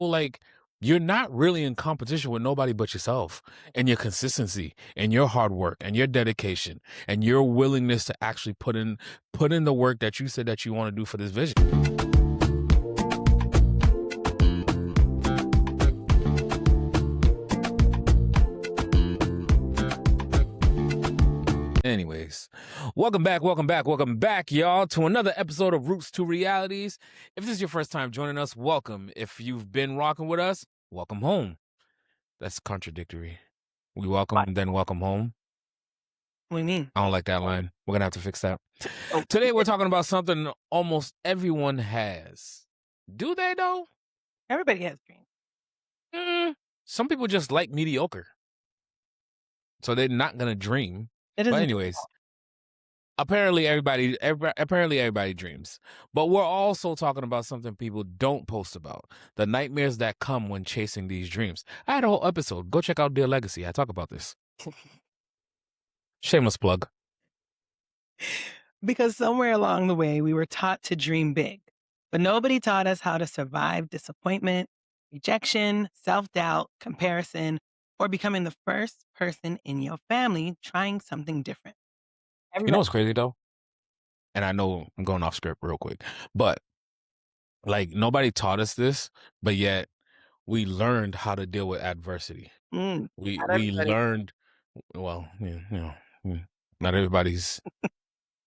like, you're not really in competition with nobody but yourself and your consistency and your hard work and your dedication and your willingness to actually put in the work that you said that you want to do for this vision. Anyways, welcome back, y'all, to another episode of Roots to Realities. If this is your first time joining us, welcome. If you've been rocking with us, welcome home. That's contradictory. We welcome, What? then welcome home. What do you mean? I don't like that line. We're gonna have to fix that. Oh, Today we're talking about something almost everyone has. Do they though? everybody has dreams. Some people just like mediocre, so they're not gonna dream. It But isn't. anyways, apparently everybody dreams. But we're also talking about something people don't post about: the nightmares that come when chasing these dreams. I had a whole episode. Go check out Dear Legacy. I talk about this. Shameless plug. Because somewhere along the way, we were taught to dream big, but nobody taught us how to survive disappointment, rejection, self-doubt, comparison, or becoming the first person in your family trying something different. You know Everybody, what's crazy though? And I know I'm going off script real quick, but like nobody taught us this, but yet we learned how to deal with adversity. We not we everybody. learned well, not everybody's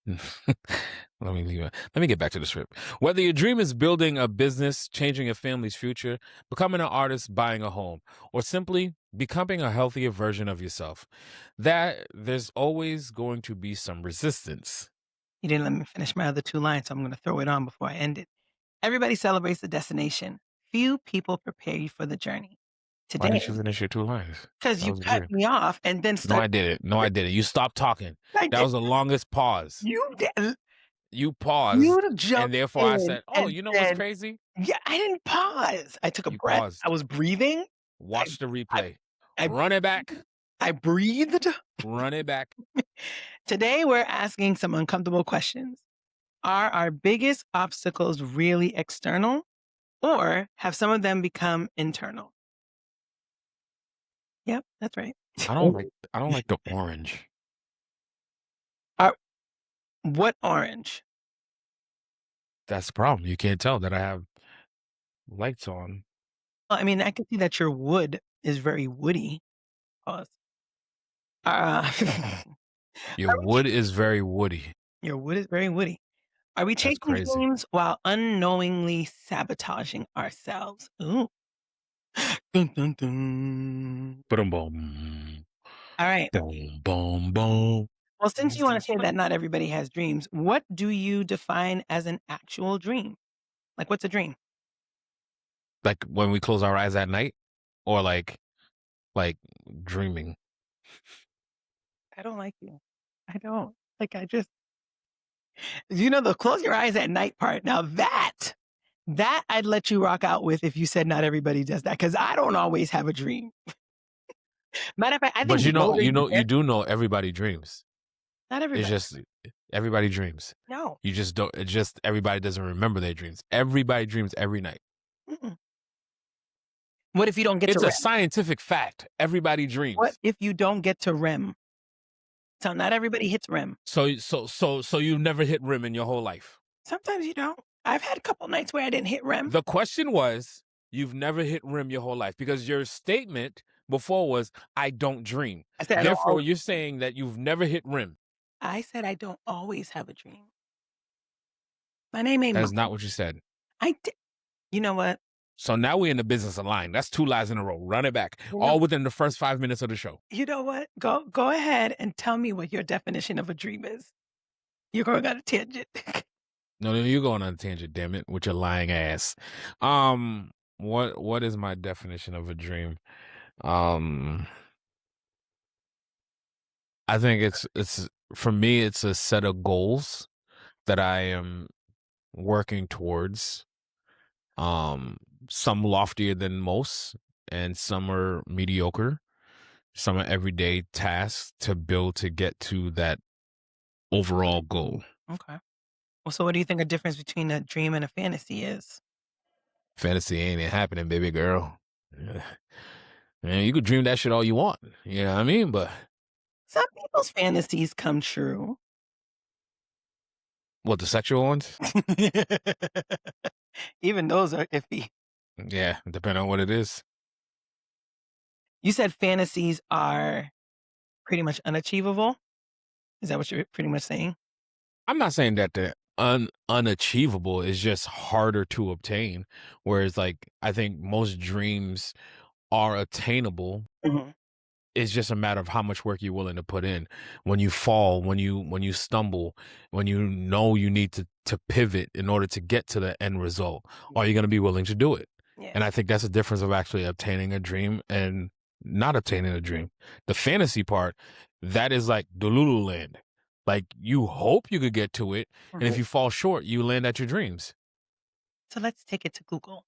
let me leave it. Let me get back to the script. Whether your dream is building a business, changing a family's future, becoming an artist, buying a home, or simply becoming a healthier version of yourself, that there's always going to be some resistance. You didn't let me finish my other two lines, so I'm going to throw it on before I end it. Everybody celebrates the destination. Few people prepare you for the journey. Why Today, didn't you finish your two lines? because That you was cut weird. me off and then No, start. I didn't. No, I didn't. You stopped talking. I That did. was the longest pause. You did. You paused, You and jumped therefore I in said, "Oh, and you know what's said, crazy? "Yeah, I didn't pause. I took a You breath. I paused. was breathing. I Watch the I replay. I Run it back. I breathed." Run it back." Today, we're asking some uncomfortable questions. Are our biggest obstacles really external, or have some of them become internal? Yep, that's right. I don't like the orange. Are what orange? That's the problem. You can't tell that I have lights on. Well, I mean, I can see that your wood is very woody. Pause. Uh, Your are we wood is very woody. your wood is very woody. Are we That's chasing crazy. dreams while unknowingly sabotaging ourselves? Ooh. Dun, dun, dun. Boom, boom, All right. boom, boom, boom. Well, since you want to say that not everybody has dreams, what do you define as an actual dream? Like, what's a dream? Like when we close our eyes at night, or like dreaming. I don't like you. I don't. Like, the close your eyes at night part. Now that I'd let you rock out with if you said not everybody does that, because I don't always have a dream. Matter of fact, I But think the older you you get, do know everybody dreams. not It's everybody. just everybody dreams. No. You just don't. It's just everybody doesn't remember their dreams. Everybody dreams every night. Mm-mm. What if you don't get to It's a REM? scientific fact. Everybody What dreams. if you don't get to REM? So not everybody hits REM. So you've never hit rim in your whole life. Sometimes you don't. I've had a couple nights where I didn't hit REM. The question was, you've never hit rim your whole life, because your statement before was, I don't dream. I said I don't. Therefore, you're saying that you've never hit rim. I said I don't always have a dream. My name ain't. That is not what you said. I did. You know what? So now we're in the business of lying. That's two lies in a row. Run it back. You know, All within the first 5 minutes of the show. you know what? Go ahead and tell me what your definition of a dream is. You're going on a tangent. No, you're going on a tangent, damn it, with your lying ass. What is my definition of a dream? I think it's for me, it's a set of goals that I am working towards. Some loftier than most, and some are mediocre. Some are everyday tasks to build to get to that overall goal. Okay. Well, so what do you think a difference between a dream and a fantasy is? Fantasy ain't happening, baby girl. Yeah. Man, you could dream that shit all you want. You know what I mean? But Some people's fantasies come true. what, the sexual ones? Even those are iffy. Yeah, depending on what it is. You said fantasies are pretty much unachievable? Is that what you're pretty much saying? I'm not saying that the unachievable is just harder to obtain. Whereas like I think most dreams are attainable. Mhm. It's just a matter of how much work you're willing to put in. When you fall, when you stumble, when you know you need to pivot in order to get to the end result, are Yeah, you going to be willing to do it? yeah. And I think that's the difference of actually obtaining a dream and not obtaining a dream. The fantasy part, that is like Delulu land. Like you hope you could get to it, and if Right. you fall short, you land at your dreams. So let's take it to Google.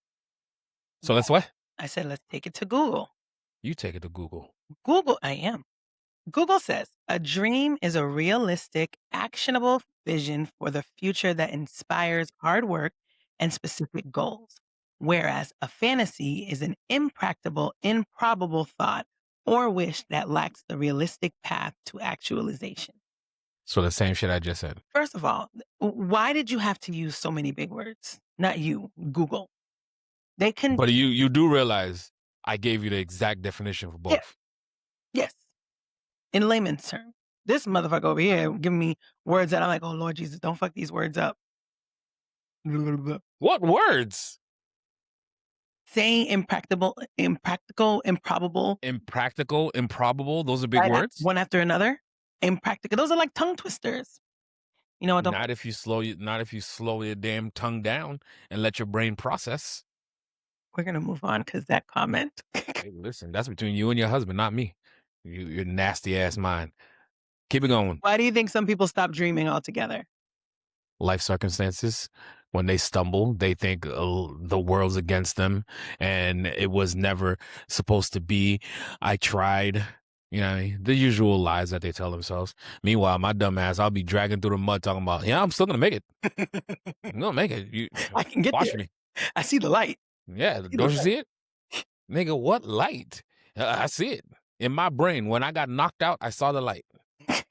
So that's what I said, let's take it to Google. you take it to Google. I am. Google says a dream is a realistic, actionable vision for the future that inspires hard work and specific goals, whereas a fantasy is an impractical, improbable thought or wish that lacks the realistic path to actualization. So the same shit I just said. First of all, why did you have to use so many big words? Not you, Google. They can, But you do realize I gave you the exact definition for yeah, both. yes, in layman's terms. This motherfucker over here giving me words that I'm like, oh Lord Jesus, don't fuck these words up. What words? Saying impractical, improbable, Impractical, improbable. Those are big right, words. one after another. Impractical. Those are like tongue twisters. You know what? Don't. Not if you slow your damn tongue down and let your brain process. We're gonna move on because that comment. Hey, listen, that's between you and your husband, not me. Your nasty ass mind. Keep it going. Why do you think some people stop dreaming altogether? Life circumstances. When they stumble, they think the world's against them and it was never supposed to be. I tried. You know, what I mean? The usual lies that they tell themselves. Meanwhile, my dumb ass, I'll be dragging through the mud talking about, yeah, I'm still gonna make it. I'm gonna make it. You I can get watch there. me. I see the light. Yeah, See the don't you see it? Nigga, what light? I see it. In my brain, when I got knocked out, I saw the light. light.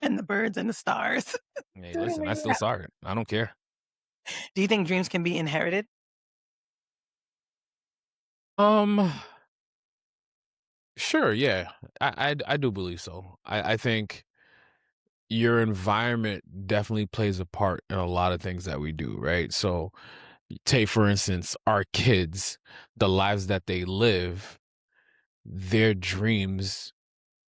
And the birds and the stars. Hey, Tell me listen, where I you're still at. saw it. I don't care. Do you think dreams can be inherited? Um, sure, yeah. I do believe so. I think your environment definitely plays a part in a lot of things that we do, right? So take for instance, our kids, the lives that they live, their dreams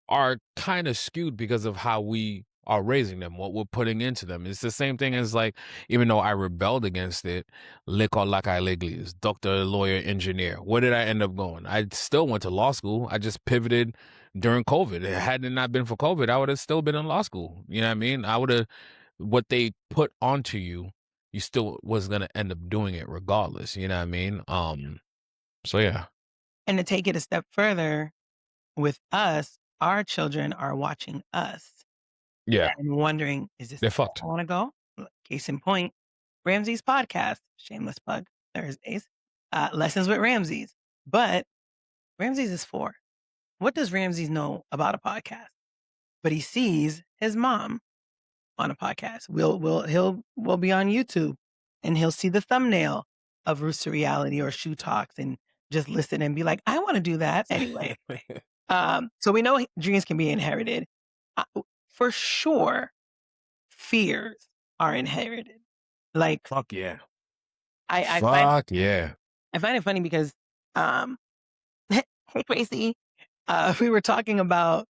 are kind of skewed because of how we are raising them, what we're putting into them. It's the same thing as like, even though I rebelled against it, Liko Lakai Liglius, doctor, lawyer, engineer. Where did I end up going? I still went to law school. I just pivoted during COVID. Had it not been for COVID, I would have still been in law school. You know what I mean? I would have, what they put onto you, you still was going to end up doing it regardless. You know what I mean? So yeah. And to take it a step further, with us, our children are watching us Yeah. and wondering, is this They're where fucked. I want to go? Look, case in point, Ramsey's podcast, shameless plug, Thursdays, Lessons with Ramses. But Ramses is 4. What does Ramses know about a podcast? But he sees his mom on a podcast. We'll be on YouTube and he'll see the thumbnail of Rooster Reality or Shoe Talks and just listen and be like, I want to do that anyway. So we know dreams can be inherited. For sure, fears are inherited. Like Fuck yeah. I find Fuck yeah. I find it funny because um hey Tracy, we were talking about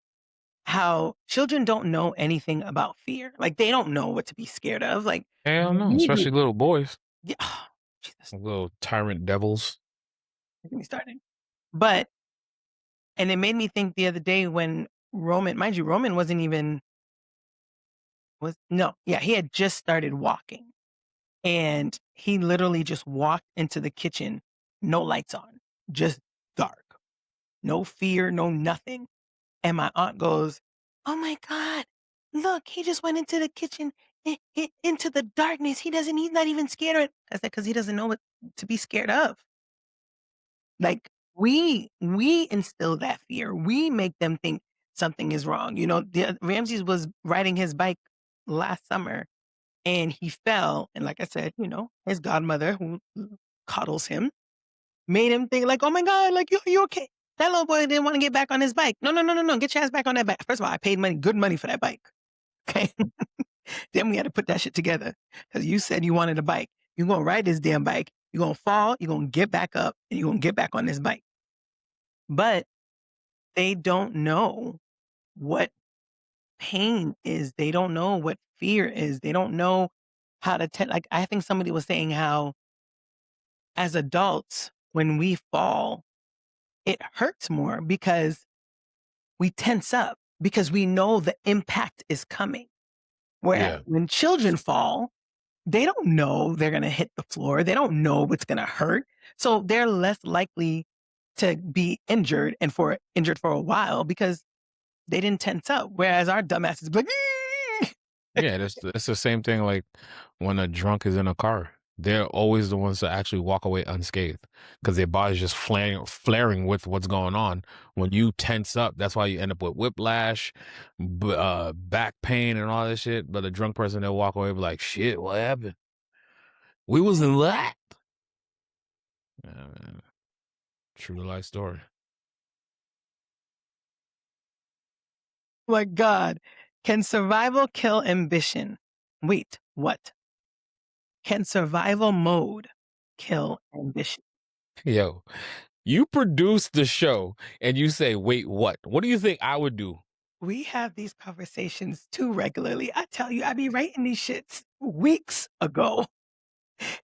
how children don't know anything about fear. Like they don't know what to be scared of. Like Hell no, we do. especially little boys, Yeah, Jesus, little tyrant devils. get me started. But and it made me think the other day when Roman, mind you, Roman wasn't even was no, yeah, he had just started walking. And he literally just walked into the kitchen, no lights on, just dark, no fear, no nothing. And my aunt goes, oh my God, look, he just went into the kitchen into the darkness. He's not even scared of it. I said, because he doesn't know what to be scared of. Like, we instill that fear. We make them think something is wrong. Ramses was riding his bike last summer and he fell, and like I said, his godmother who coddles him made him think like, "Oh my god, like, you okay?" That little boy didn't wanna get back on his bike. No, no, no, no, no, get your ass back on that bike. First of all, I paid money, good money for that bike, okay? Then we had to put that shit together because you said you wanted a bike. You gonna ride this damn bike, you gonna fall, you gonna get back up, and you gonna get back on this bike. But they don't know what pain is. They don't know what fear is. They don't know how to like, I think somebody was saying how as adults, when we fall, it hurts more because we tense up because we know the impact is coming. Whereas Yeah. when children fall, they don't know they're gonna hit the floor. They don't know what's gonna hurt. So they're less likely to be injured for a while because they didn't tense up. Whereas our dumbasses be like, Yeah, that's the same thing like when a drunk is in a car. They're always the ones that actually walk away unscathed because their body's just flaring with what's going on. When you tense up, that's why you end up with whiplash, back pain, and all that shit. But a drunk person, they'll walk away and be like, shit, what happened? We was in that. Yeah, man. True to life story. my God, can survival kill ambition? Wait, what? Can survival mode kill ambition? Yo, you produce the show and you say, wait, what? What do you think I would do? We have these conversations too regularly. I tell you, I be writing these shits weeks ago.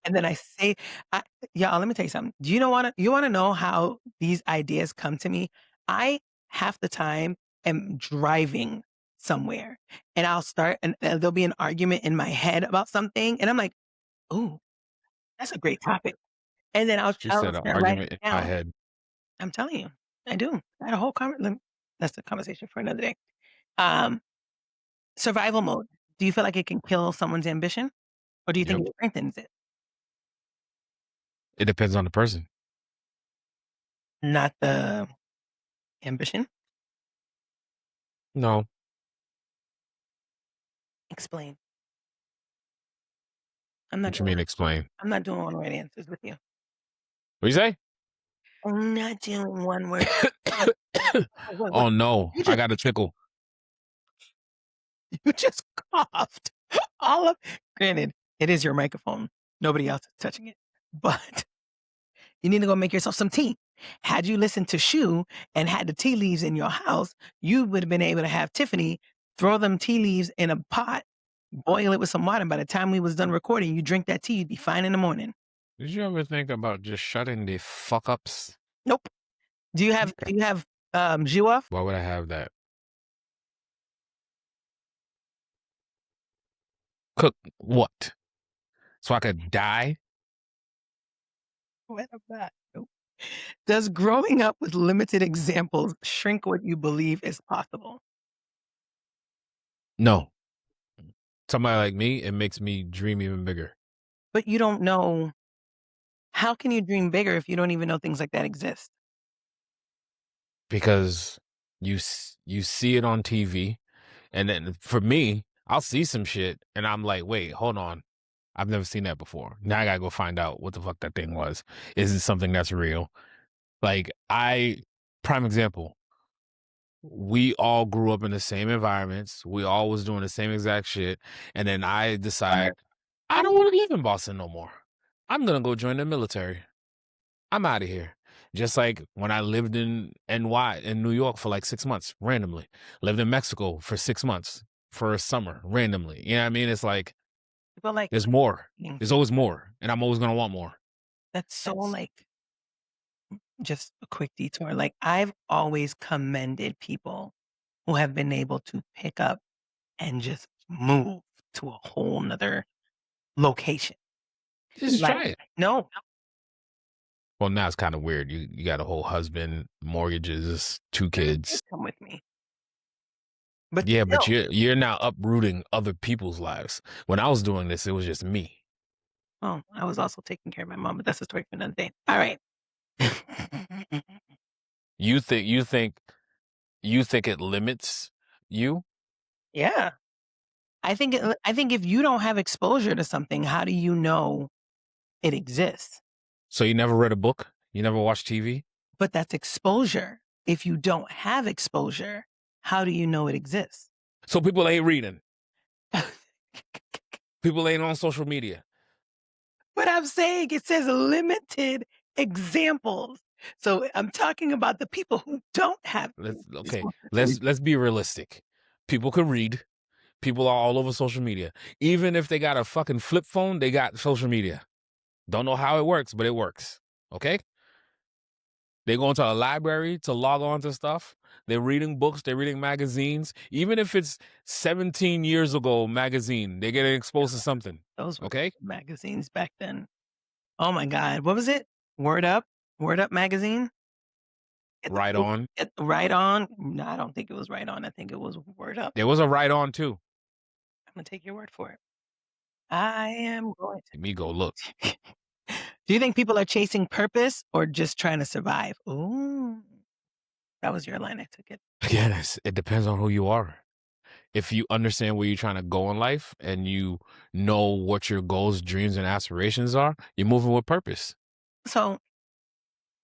And then I say, I, y'all, let me tell you something. Do you wanna know how these ideas come to me? I half the time am driving somewhere and I'll start and there'll be an argument in my head about something. And I'm like, ooh, that's a great topic. And then She I'll said an start writing argument in it my down. head. I'm telling you, I do. I had a whole that's a conversation for another day. Um, Survival mode. Do you feel like it can kill someone's ambition, or do you think Yep. it strengthens it? It depends on the person. Not the ambition? No. Explain. I'm not What you doing mean explain? I'm not doing one-word answers with you. What you say? I'm not doing one-word. What? Oh no, You I just got a tickle. you just coughed all of granted, it is your microphone. Nobody else is touching it, but you need to go make yourself some tea. Had you listened to Shou and had the tea leaves in your house, you would have been able to have Tiffany throw them tea leaves in a pot, boil it with some water, and by the time we was done recording, you drink that tea, you'd be fine in the morning. Did you ever think about just shutting the fuck ups? Nope. Okay. Do you have, jus off? Why would I have that? Cook what? So I could die? What about nope. Does growing up with limited examples shrink what you believe is possible? No. Somebody like me, it makes me dream even bigger But you don't know how can you dream bigger if you don't even know things like that exist? because you see it on TV, and then for me, I'll see some shit, and I'm like, wait, hold on, I've never seen that before. Now I gotta go find out what the fuck that thing was. Is it something that's real? Like prime example. We all grew up in the same environments. We all was doing the same exact shit. And then I decide I don't want to live in Boston no more. I'm gonna go join the military. I'm out of here. Just like when I lived in NY in New York for like 6 months, randomly. Lived in Mexico for 6 months for a summer, randomly. You know what I mean? It's like People like there's more. things. There's always more. And I'm always gonna want more. That's so like just a quick detour. Like I've always commended people who have been able to pick up and just move to a whole nother location. Just Like, try it. no, Well, now it's kind of weird. You got a whole husband, mortgages, two no, you did kids. come with me. But Yeah, but still. you're now uprooting other people's lives. When I was doing this, it was just me. Oh, I was also taking care of my mom, but that's a story for another day. All right. You think you think you think it limits you? Yeah. I think if you don't have exposure to something, how do you know it exists? So you never read a book? You never watched TV? But that's exposure. If you don't have exposure, how do you know it exists? So people ain't reading. People ain't on social media. But I'm saying it says limited examples. So I'm talking about the people who don't have Okay. Let's be realistic. People can read. People are all over social media. Even if they got a fucking flip phone, they got social media. Don't know how it works, but it works. Okay? They go into a library to log on to stuff. They're reading books, they're reading magazines. Even if it's 17 years ago magazine, they're getting exposed to something. those were Okay? magazines back then. Oh my god, what was it? Word Up? Word Up magazine? Right on. Right On? No, I don't think it was Right On. I think it was Word Up. There was a right on too. I'm gonna take your word for it. I am going Let me go look. to. Do you think people are chasing purpose or just trying to survive? Ooh, that was your line. I took it. Again, it depends on who you are. If you understand where you're trying to go in life and you know what your goals, dreams, and aspirations are, you're moving with purpose. So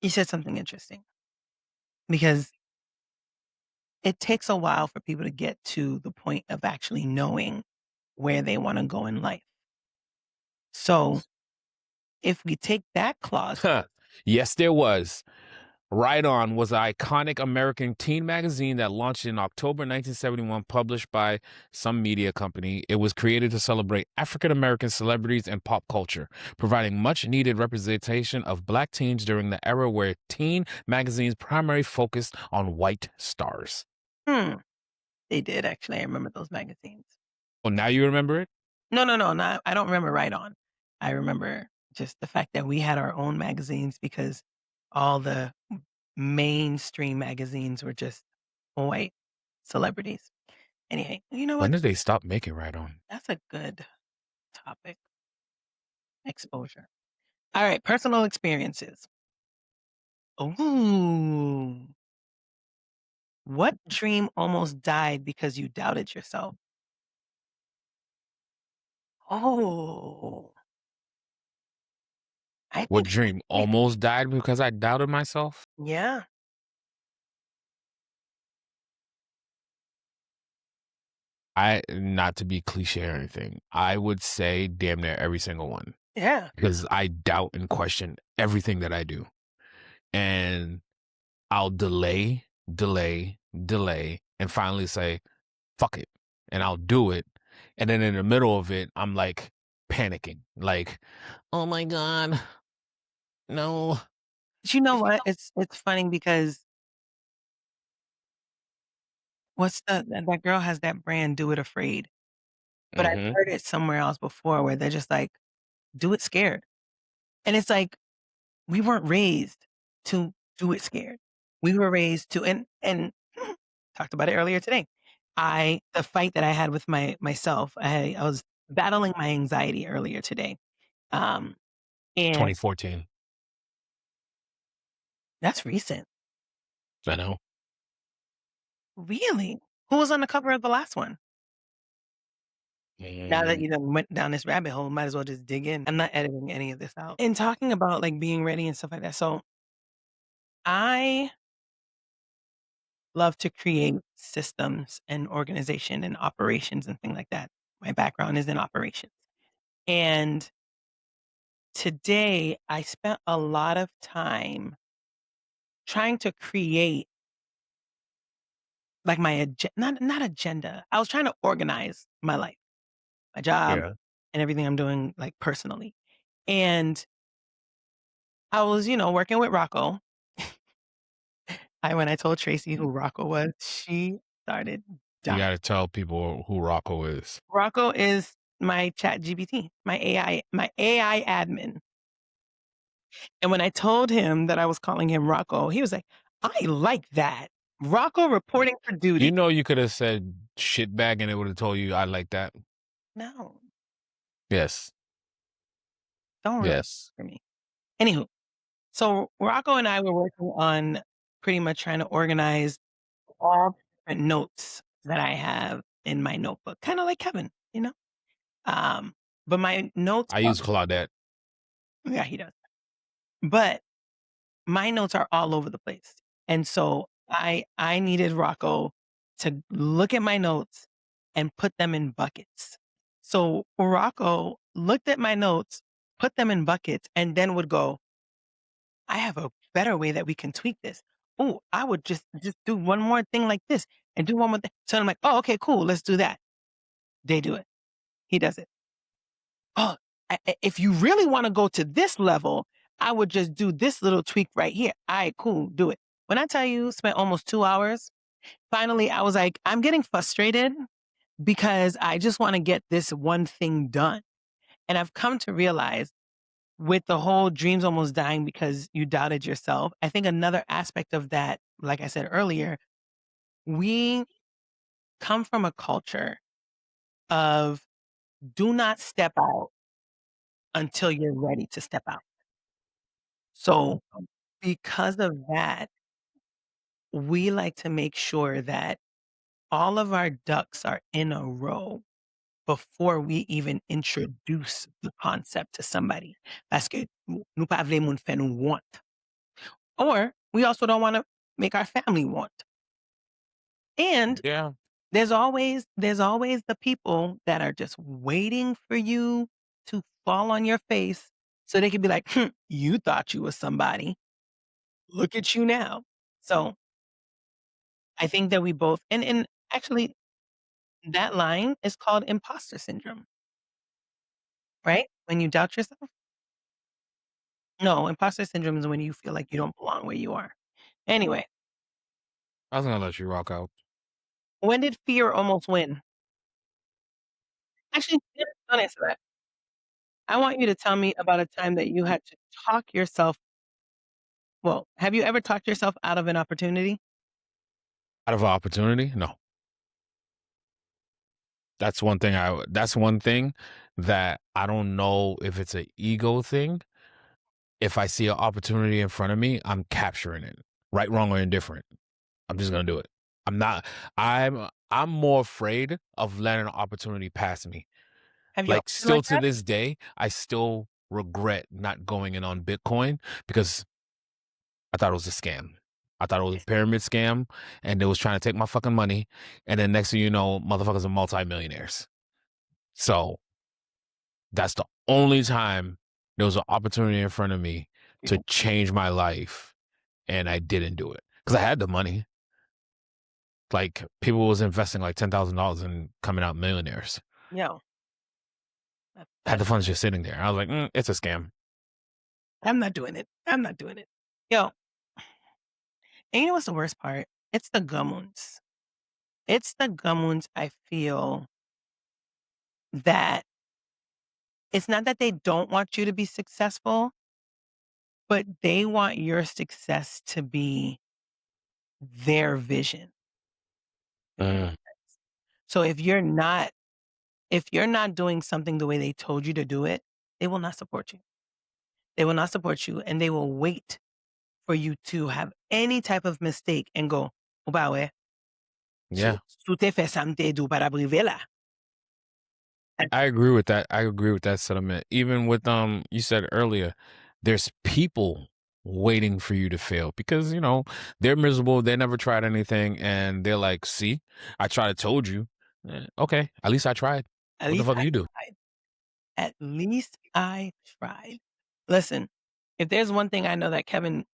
you said something interesting because it takes a while for people to get to the point of actually knowing where they want to go in life. So if we take that clause, Yes, there was. Right On was an iconic American teen magazine that launched in October 1971, published by some media company. It was created to celebrate African American celebrities and pop culture, providing much needed representation of black teens during the era where teen magazines primarily focused on white stars. hmm, they did actually. I remember those magazines. Oh, now you remember it? No, no, no, not I don't remember Right On. I remember just the fact that we had our own magazines because all the mainstream magazines were just white celebrities. Anyway, you know When what? did they stop making Right On? That's a good topic, exposure. All right, personal experiences. Ooh. What dream almost died because you doubted yourself? Oh, I What think dream I almost died because I doubted myself? yeah. Not to be cliche or anything, I would say damn near every single one Yeah. because I doubt and question everything that I do. And I'll delay, and finally say, fuck it. And I'll do it. And then in the middle of it, I'm like panicking, like, oh my God, no. But you know what? It's funny because what's that girl has that brand, Do It Afraid, but I've Hmm. heard it somewhere else before where they're just like, "Do it scared." And it's like, we weren't raised to do it scared. We were raised to and talked about it earlier today. The fight that I had with myself, I was battling my anxiety earlier today. Um, and 2014. that's recent. I know. Really? Who was on the cover of the last one? Now that Mm. you done went down this rabbit hole, might as well just dig in. I'm not editing any of this out. And talking about, like, being ready and stuff like that, so I love to create systems and organization and operations and things like that. My background is in operations. And today, I spent a lot of time trying to create, like, my not agenda. I was trying to organize my life, my job, Yeah. and everything I'm doing, like, personally. And I was, working with Rocco. When I told Tracy who Rocco was, she started You dying. got to tell people who Rocco is. Rocco is my ChatGPT, my AI admin. And when I told him that I was calling him Rocco, he was like, "I like that." Rocco reporting for You duty. know, you could have said shit bag and it would have told you I like that. No, Yes. don't ruin Yes. it for me. Anywho, so Rocco and I were working on pretty much trying to organize all the different notes that I have in my notebook, kind of like Kevin, you know? Um, but my notes I are, use Claudette. yeah, he does. But my notes are all over the place. And so I needed Rocco to look at my notes and put them in buckets. So Rocco looked at my notes, put them in buckets, and then would go, I have a better way that we can tweak this. Oh, I would just do one more thing like this and do one more thing. So I'm like, oh, okay, cool, let's do that. They do it. He does it. Oh, if you really want to go to this level, I would just do this little tweak right here. All right, cool, do it. When I tell you, spent almost 2 hours. Finally, I was like, I'm getting frustrated because I just want to get this one thing done. And I've come to realize with the whole dreams almost dying because you doubted yourself, I think another aspect of that, like I said earlier, we come from a culture of do not step out until you're ready to step out. So, because of that, we like to make sure that all of our ducks are in a row before we even introduce the concept to somebody. Parce que nous pas vle moun fè nou want. Or we also don't wanna make our family want. And Yeah. there's always the people that are just waiting for you to fall on your face so they can be like, you thought you was somebody. Look at you now." So, I think that we both and actually that line is called imposter syndrome, right? When you doubt yourself? No, imposter syndrome is when you feel like you don't belong where you are. Anyway, I was gonna let you rock out. when did fear almost win? Actually, don't answer that. I want you to tell me about a time that you had to talk yourself well, have you ever talked yourself out of an opportunity? Out of opportunity? No. That's one thing that I don't know if it's an ego thing. If I see an opportunity in front of me, I'm capturing it. Right, wrong, or indifferent. I'm just gonna do it. I'm not I'm more afraid of letting an opportunity pass me. Have you always Like been still like to that? this day, I still regret not going in on Bitcoin because I thought it was a scam. I thought it was a pyramid scam and they was trying to take my fucking money. And then next thing you know, motherfuckers are multimillionaires. So that's the only time there was an opportunity in front of me to People change my life. And I didn't do it because I had the money. Like people was investing like $10,000 and coming out millionaires. yo, that Had the that's funds just sitting there. I was like, it's a scam. I'm not doing it. I'm not doing it. Yo, and you know what's the worst part? It's the gummoons. It's the gummoons I feel that it's not that they don't want you to be successful, but they want your success to be their vision. If that makes Mm, sense. So if you're not doing something the way they told you to do it, they will not support you. They will not support you and they will wait for you to have any type of mistake and go, "Ubawe, yeah. su te fè sa m'te dou para brive la." And I agree with that. I agree with that sentiment. Even with you said earlier, there's people waiting for you to fail because they're miserable. They never tried anything, and they're like, "See, I tried. I told you. Okay, at least I tried. at What the least fuck I you do?" tried. At least I tried. Listen, if there's one thing I know that Kevin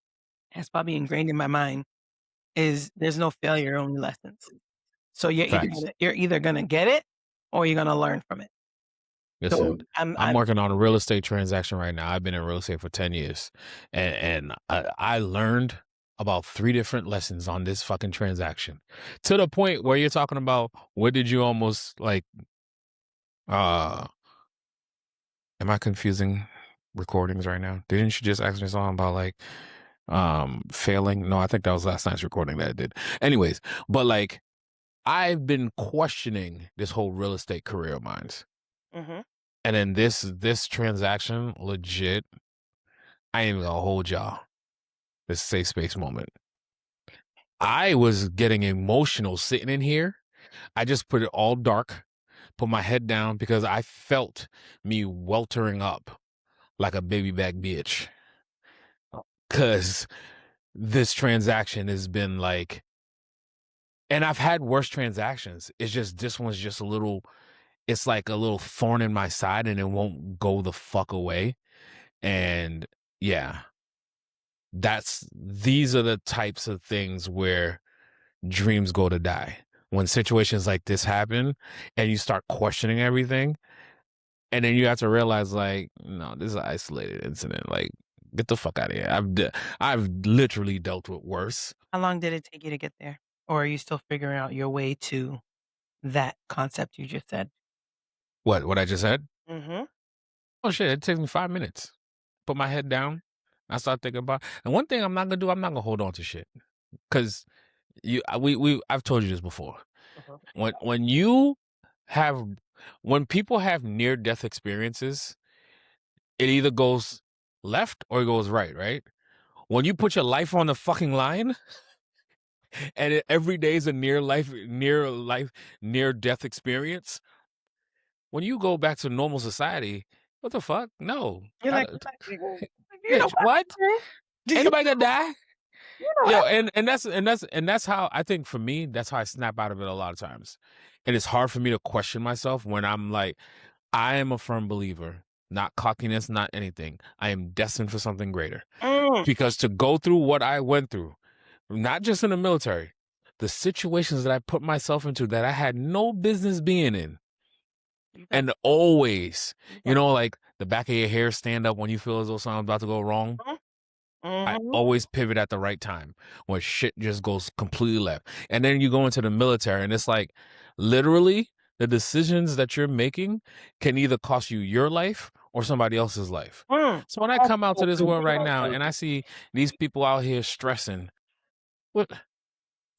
has probably ingrained in my mind is there's no failure, only lessons. So Facts. you're either gonna get it or you're gonna learn from it. So Listen, I'm I'm working on a real estate transaction right now. I've been in real estate for 10 years, and I learned about three different lessons on this fucking transaction, to the point where you're talking about what did you almost like. Uh, am I confusing recordings right now? Didn't you just ask me something about like failing. No, I think that was last night's recording that I did. Anyways, but like I've been questioning this whole real estate career of mine. Mhm. And then this transaction, legit, I ain't even gonna hold y'all. This safe space moment. I was getting emotional sitting in here. I just put it all dark, put my head down because I felt me weltering up like a baby back bitch. Cause this transaction has been like, and I've had worse transactions. It's just this one's just a little, it's like a little thorn in my side and it won't go the fuck away. And yeah, these are the types of things where dreams go to die. When situations like this happen and you start questioning everything, and then you have to realize, like, no, this is an isolated incident. Like, get the fuck out of here. I've literally dealt with worse. How long did it take you to get there? Or are you still figuring out your way to that concept you just said? What I just said? Mhm. Oh shit! It takes me 5 minutes. Put my head down. I start thinking about. And one thing I'm not gonna do, I'm not gonna hold on to shit because I've told you this before. Mhm. When you have when people have near death experiences, it either goes left or it goes right, right? When you put your life on the fucking line and every day is a near death experience, when you go back to normal society, what the fuck? No. You're like, "You know Bitch, what? what? Do Ain't you nobody gonna die? know what Yo, I and that's how I think for me, that's how I snap out of it a lot of times. And it's hard for me to question myself when I'm like, I am a firm believer, not cockiness, not anything. I am destined for something greater. Mm, Because to go through what I went through, not just in the military, the situations that I put myself into that I had no business being in, you got and always, you you got know, like the back of your hair stand up when you feel as though something's about to go wrong. mhm, I mhm, always pivot at the right time when shit just goes completely left. And then you go into the military and it's like literally the decisions that you're making can either cost you your life or somebody else's life. mm. So when I come out to this world right now and I see these people out here stressing, what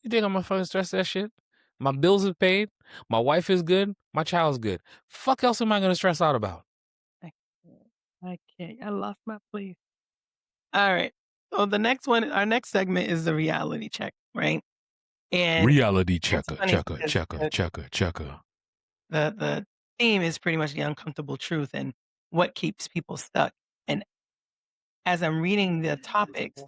you think I'm gonna fucking stress that shit? My bills are paid, my wife is good, my child's good. Fuck else am I gonna stress out about? I can't. I can't. I lost my place. Alright. So the next one our next segment is the reality check, right? And Reality it's checker, funny checker, because checker, checker, checker. the theme is pretty much the uncomfortable truth and what keeps people stuck. And as I'm reading the topics,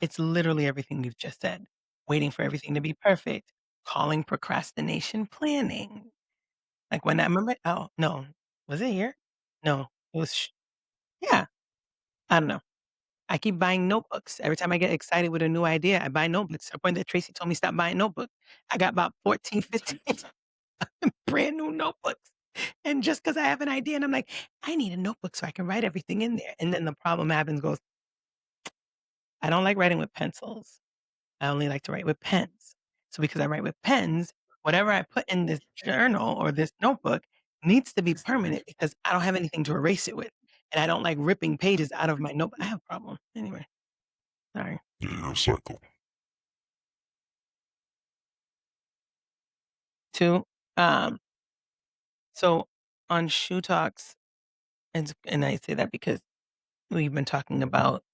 it's literally everything you've just said. Waiting for everything to be perfect, calling procrastination planning. Like when I remember oh, no. Was it here? No, it was yeah, I don't know. I keep buying notebooks. Every time I get excited with a new idea, I buy notebooks to the point that Tracy told me stop buying notebooks. I got about 14, 15 brand new notebooks. And just because I have an idea and I'm like, I need a notebook so I can write everything in there. And then the problem happens goes, I don't like writing with pencils. I only like to write with pens. So because I write with pens, whatever I put in this journal or this notebook needs to be permanent because I don't have anything to erase it with. And I don't like ripping pages out of my notebook. I have a problem. Anyway, sorry. Yeah, you're a psycho. 2, um, so on Shoe Talks, and I say that because we've been talking about,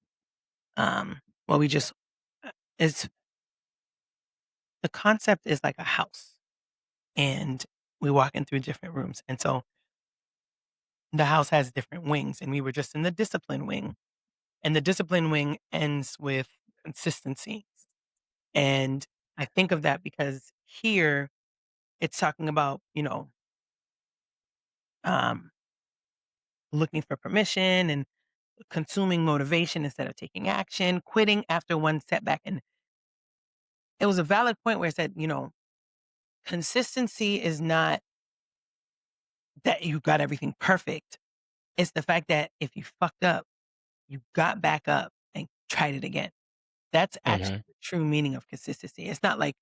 well, we just it's the concept is like a house, and we walk in through different rooms, and so the house has different wings, and we were just in the discipline wing, and the discipline wing ends with consistency, and I think of that because here it's talking about, um, looking for permission and consuming motivation instead of taking action, quitting after one setback. And it was a valid point where it said, consistency is not that you got everything perfect. It's the fact that if you fucked up, you got back up and tried it again. That's actually Mhm. the true meaning of consistency. It's not like,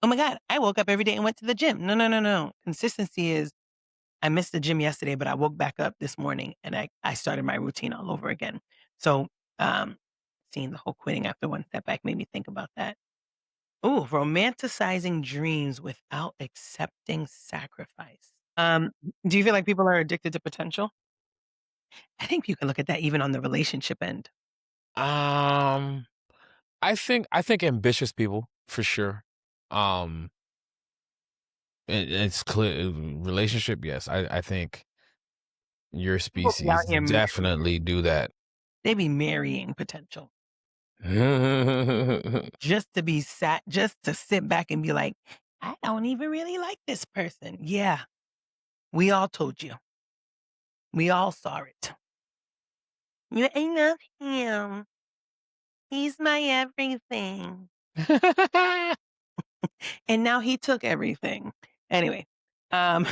oh my God, I woke up every day and went to the gym. No, no, no, no. Consistency is I missed the gym yesterday, but I woke back up this morning and I started my routine all over again. So, um, 16, the whole quitting after one setback made me think about that. Ooh, romanticizing dreams without accepting sacrifice. Do you feel like people are addicted to potential? I think you can look at that even on the relationship end. Um, I think ambitious people for sure. Um, it's clear relationship. Yes, I think your People be out species here marrying. definitely do that. They be marrying potential just to sit back and be like, I don't even really like this person. Yeah, we all told you. We all saw it. Yeah, I love him. He's my everything. And now he took everything. Anyway, um,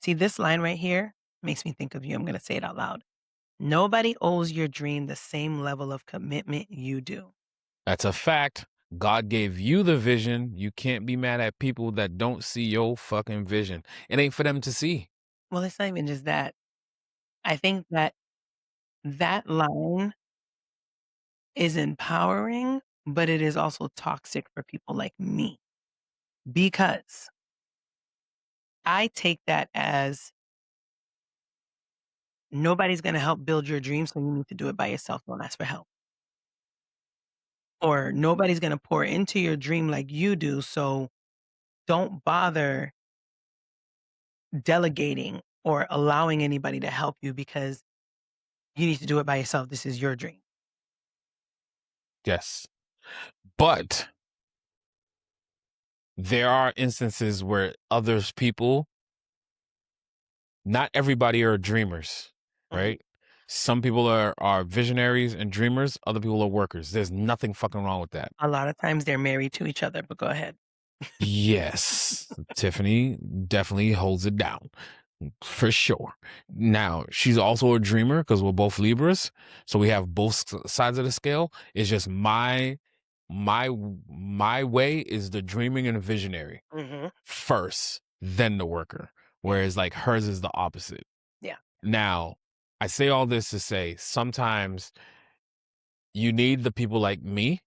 see this line right here makes me think of you. I'm going to say it out loud. Nobody owes your dream the same level of commitment you do. That's a fact. God gave you the vision. You can't be mad at people that don't see your fucking vision. It ain't for them to see. Well, it's not even just that. I think that that line is empowering, but it is also toxic for people like me because I take that as nobody's going to help build your dream, so you need to do it by yourself. Don't ask for help. Or nobody's going to pour into your dream like you do, so don't bother delegating or allowing anybody to help you because you need to do it by yourself. This is your dream. Yes. But there are instances where others people, not everybody are dreamers, Mhm. right? Some people are visionaries and dreamers, other people are workers. There's nothing fucking wrong with that. A lot of times they're married to each other, but go ahead. Yes. Tiffany definitely holds it down. For sure. Now, she's also a dreamer because we're both Libras, so we have both sides of the scale. It's just my my way is the dreaming and visionary Mhm. first, then the worker. Yeah. Whereas like hers is the opposite. Yeah. Now, I say all this to say sometimes you need the people like me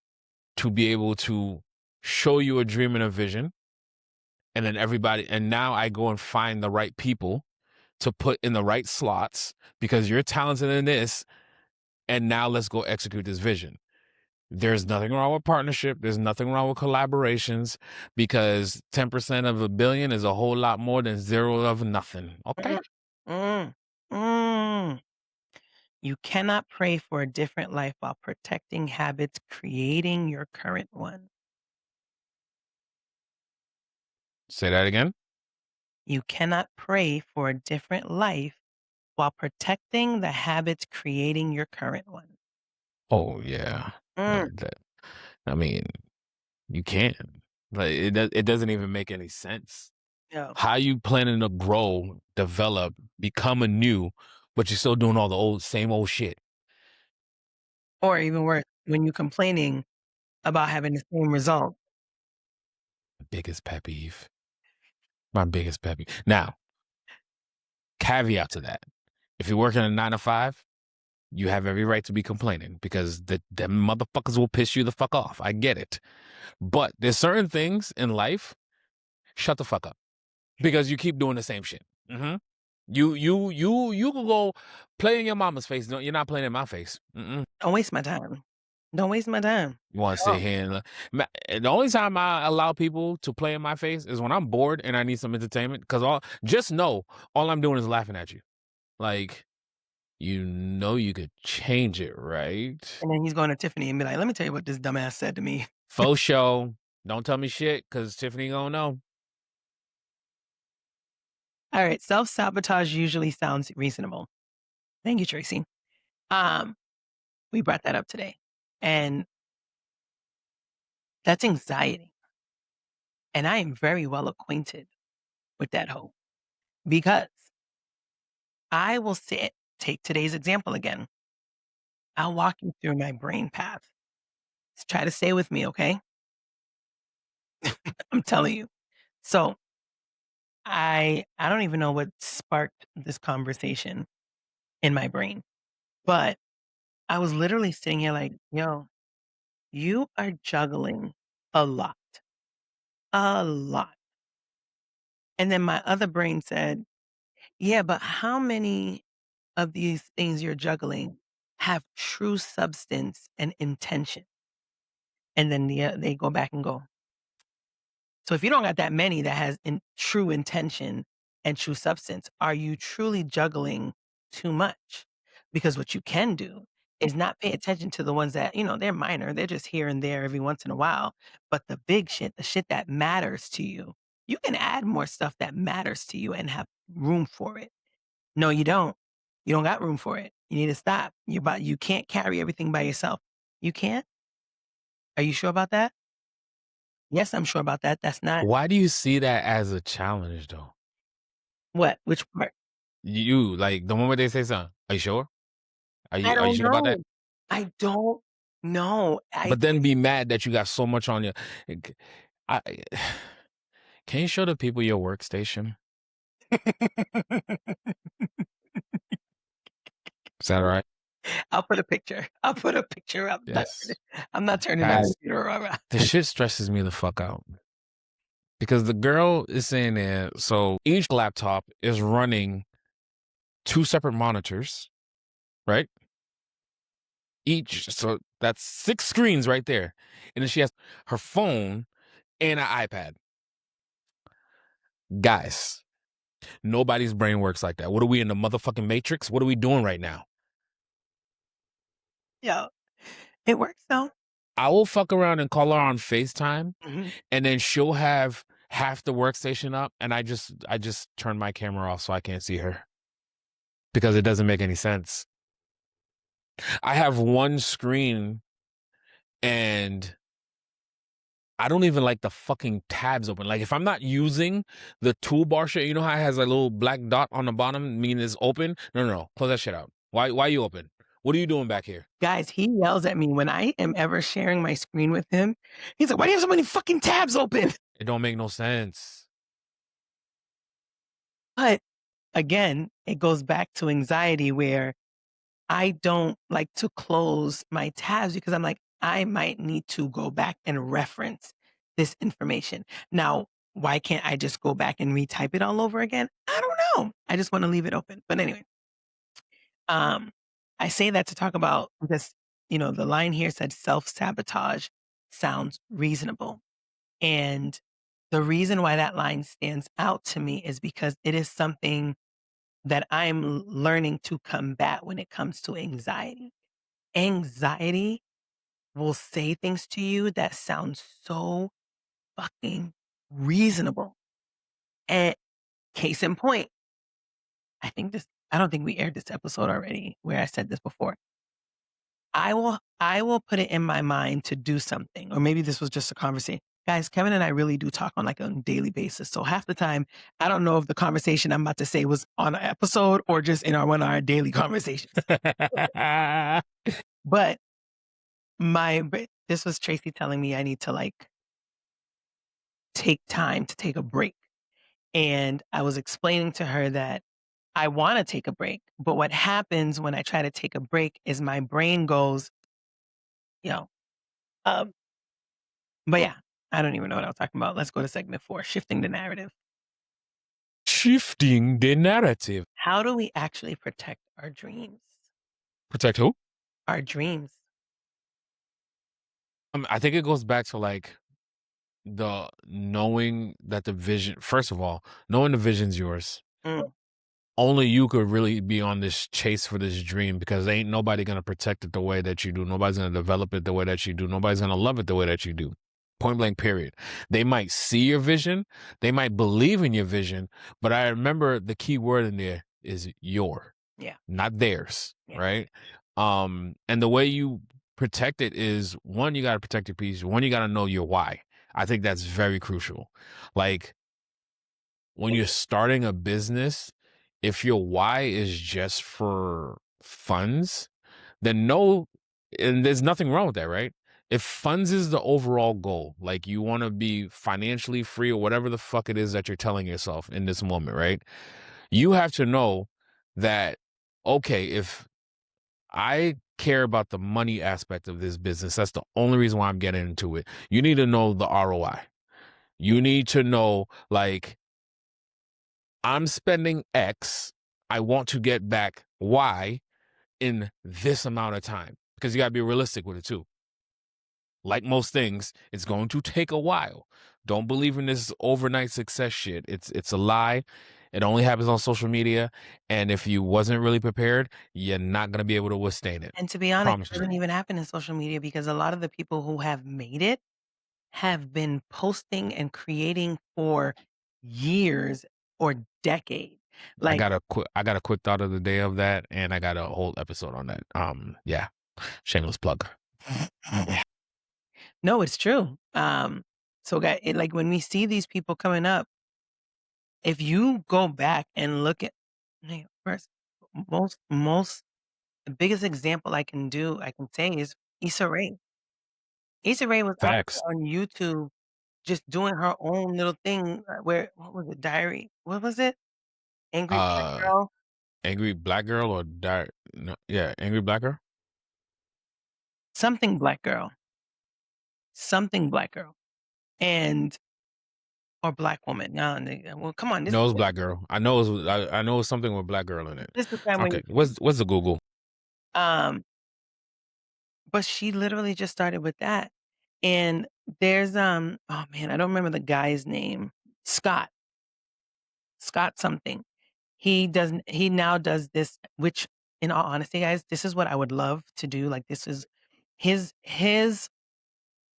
to be able to show you a dream and a vision, and then everybody, and now I go and find the right people to put in the right slots because you're talented in this, and now let's go execute this vision. There's nothing wrong with partnership. There's nothing wrong with collaborations because 10% of a billion is a whole lot more than zero of nothing. Okay. Mm. Mm. Mm. You cannot pray for a different life while protecting habits creating your current one. Say that again. You cannot pray for a different life while protecting the habits creating your current one. Oh, yeah. Mm. I mean, you can. Like, it doesn't even make any sense. No. How you planning to grow, develop, become a new, but you're still doing all the same old shit? Or even worse, when you're complaining about having the same result. Biggest pet peeve. My biggest pet peeve. Now, caveat to that. If you're working a 9 to 5, you have every right to be complaining because them motherfuckers will piss you the fuck off. I get it. But there's certain things in life, shut the fuck up because you keep doing the same shit. hmm you can go play in your mama's face. No, you're not playing in my face. Don't waste my time. Don't waste my time You want at to sit all. here and the only time I allow people to play in my face is when I'm bored and I need some entertainment. Because just know all I'm doing is laughing at you. Like you know you could change it, right? And then he's going to Tiffany and be like, "Let me tell you what this dumbass said to me." Faux show. Don't tell me shit because Tiffany gonna know. All right, self-sabotage usually sounds reasonable. Thank you, Tracy. Um, we brought that up today, and that's anxiety, and I am very well acquainted with that hope because I will sit take today's example again. I'll walk you through my brain path. Just try to stay with me, okay? I'm telling you. So, I don't even know what sparked this conversation in my brain, but I was literally sitting here like, yo, you are juggling a lot, a lot. And then my other brain said, yeah, but how many of these things you're juggling have true substance and intention? And then they go back and go, so if you don't got that many that has true intention and true substance, are you truly juggling too much? Because what you can do is not pay attention to the ones that, they're minor, they're just here and there every once in a while. But the big shit, the shit that matters to you can add more stuff that matters to you and have room for it. No, you don't. You don't got room for it. You need to stop. You can't carry everything by yourself. You can't? Are you sure about that? Yes, I'm sure about that. That's not Why do you see that as a challenge though? what? Which part? You like the moment they say something, are you sure? I Are you don't sure about that? know. I don't know. But then be mad that you got so much on your I can you show the people your workstation? Is that all right? I'll put a picture. I'll put a picture up. Yes. I'm not turning that Guys, computer around. the shit stresses me the fuck out. Because the girl is saying that so each laptop is running two separate monitors, right? Each, so that's 6 screens right there. And then she has her phone and an iPad. Guys, nobody's brain works like that. What are we in the motherfucking Matrix? What are we doing right now? Yeah, it works though. I will fuck around and call her on FaceTime, Mhm. and then she'll have half the workstation up, and I just turn my camera off so I can't see her because it doesn't make any sense. I have one screen and I don't even like the fucking tabs open. Like if I'm not using the toolbar shit, you know how it has a little black dot on the bottom, meaning it's open? No. Close that shit out. Why you open? What are you doing back here? Guys, he yells at me when I am ever sharing my screen with him. He's like, "Why do you have so many fucking tabs open?" It don't make no sense. But again, it goes back to anxiety where I don't like to close my tabs because I'm like, I might need to go back and reference this information. Now, why can't I just go back and retype it all over again? I don't know. I just want to leave it open. But anyway, um, I say that to talk about this, the line here said self-sabotage sounds reasonable. And the reason why that line stands out to me is because it is something that I'm learning to combat when it comes to anxiety. Anxiety will say things to you that sound so fucking reasonable. And case in point, I don't think we aired this episode already where I said this before. I will put it in my mind to do something, or maybe this was just a conversation. Guys, Kevin and I really do talk on like a daily basis. So half the time, I don't know if the conversation I'm about to say was on an episode or just in one of our daily conversations. But this was Tracy telling me I need to like take time to take a break. And I was explaining to her that I want to take a break. But what happens when I try to take a break is my brain goes, you know, um, but yeah, I don't even know what I was talking about. Let's go to segment 4, shifting the narrative. Shifting the narrative. How do we actually protect our dreams? Protect who? Our dreams. I think it goes back to like the knowing that the vision, first of all, knowing the vision's yours. Mm, Only you could really be on this chase for this dream because ain't nobody gonna protect it the way that you do. Nobody's gonna develop it the way that you do. Nobody's gonna love it the way that you do. Point blank, period. They might see your vision, they might believe in your vision, but I remember the key word in there is your, yeah. not theirs, Yeah. right? And the way you protect it is one, you gotta protect your peace. One, you gotta know your why. I think that's very crucial. Like when you're starting a business, if your why is just for funds, then no, and there's nothing wrong with that, right? If funds is the overall goal, like you want to be financially free or whatever the fuck it is that you're telling yourself in this moment, right? You have to know that, okay, if I care about the money aspect of this business. That's the only reason why I'm getting into it. You need to know the ROI. You need to know, like, I'm spending X. I want to get back Y in this amount of time, because you got to be realistic with it too. Like most things, it's going to take a while. Don't believe in this overnight success shit. It's a lie. It only happens on social media, and if you wasn't really prepared, you're not going to be able to withstand it. And to be honest, it Promise you. doesn't even happen in social media because a lot of the people who have made it have been posting and creating for years or decades. Like, I got a quick thought of the day of that, and I got a whole episode on that. Yeah, shameless plug. no, it's true. So like when we see these people coming up, if you go back and look at first, most the biggest example I can say is Issa Rae. Issa Rae was out Facts. there on YouTube just doing her own little thing, where what was it? Diary what was it? Angry Black Uh, Girl? Angry Black Girl or no, yeah, Angry Black Girl. Something Black Girl. Something Black Girl. And or Black Woman. No, well, come on, No, it's Black Girl. I know I know it's something with Black Girl in it. this is the time when Okay, you what's the Google? um, but she literally just started with that. And there's, oh man, I don't remember the guy's name. Scott. Scott something. He now does this, which in all honesty, guys, this is what I would love to do. Like, this is his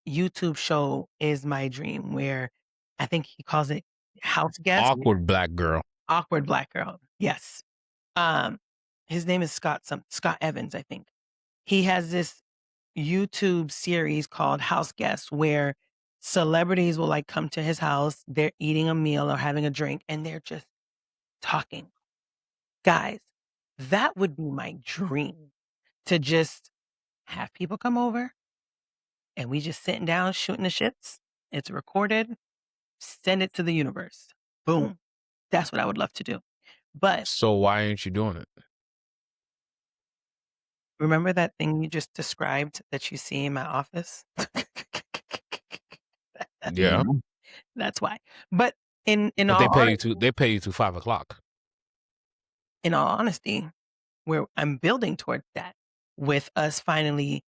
YouTube show is my dream, where I think he calls it House Guest. Awkward Black Girl. Awkward Black Girl. Yes. Um, his name is Scott Evans, I think. He has this YouTube series called House Guests, where celebrities will, like, come to his house, they're eating a meal or having a drink, and they're just talking. Guys, that would be my dream, to just have people come over and we just sitting down shooting the shits. It's recorded, send it to the universe. Boom. That's what I would love to do. But So why ain't you doing it? remember that thing you just described that you see in my office? Yeah, That's why. But in but all they pay you to 5 o'clock. in all honesty, where I'm building towards that, with us finally,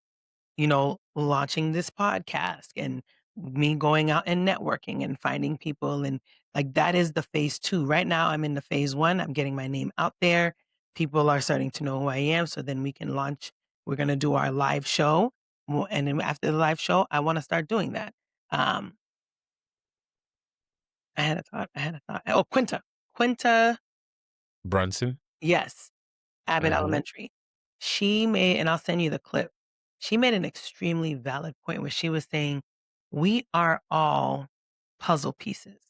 launching this podcast and me going out and networking and finding people, and like, that is the phase 2. Right now I'm in the phase 1. I'm getting my name out there. People are starting to know who I am, so then we can launch. We're going to do our live show. And then after the live show, I want to start doing that. Um, I had a thought. Oh, Quinta. Quinta, Brunson. yes. Abbott Hmm. Elementary. She made, and I'll send you the clip. She made an extremely valid point where she was saying, "We are all puzzle pieces,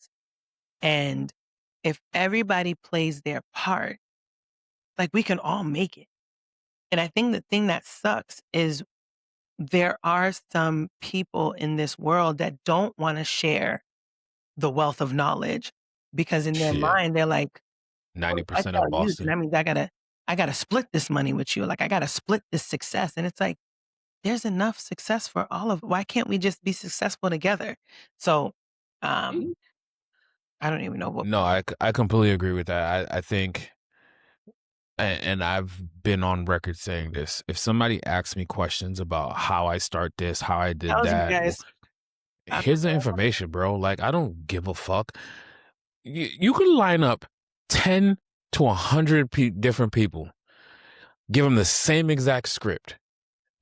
and if everybody plays their part, like, we can all make it." And I think the thing that sucks is there are some people in this world that don't wanna share the wealth of knowledge, because in their Shit, mind, they're like, "Well, if I 90% of tell you, then Boston. that means I gotta split this money with you, like, I gotta split this success." And it's like, there's enough success for all of, why can't we just be successful together? So, um, I don't even know what. No, I completely agree with that. I think, and I've been on record saying this. If somebody asks me questions about how I start this, how I did Tells you that, guys. I here's the information, bro. Like, I don't give a fuck. You could line up 10 to 100 different people, give them the same exact script.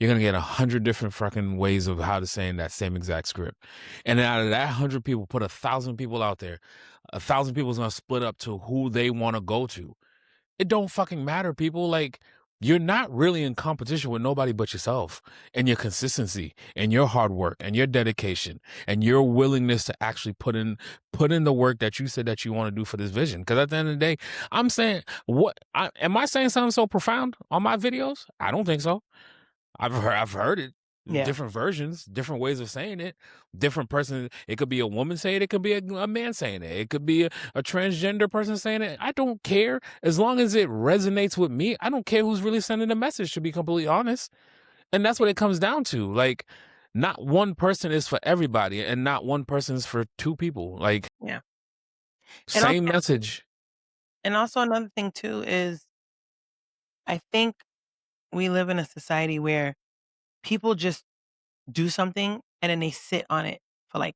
You're gonna get 100 different fucking ways of how to say in that same exact script. And then out of that 100 people, put 1,000 people out there. 1,000 people is gonna split up to who they want to go to. It don't fucking matter, people. Like, you're not really in competition with nobody but yourself, and your consistency and your hard work and your dedication and your willingness to actually put in the work that you said that you want to do for this vision. Because at the end of the day, I'm saying, am I saying something so profound on my videos? I don't think so. I've heard it. Yeah. different versions, different ways of saying it, different person. It could be a woman saying it, it could be a man saying it, it could be a transgender person saying it. I don't care as long as it resonates with me. I don't care who's really sending the message, to be completely honest. And that's what it comes down to. Like, not one person is for everybody, and not one person is for two people. Like, Yeah. And same also message. and also another thing too is I think we live in a society where people just do something and then they sit on it for like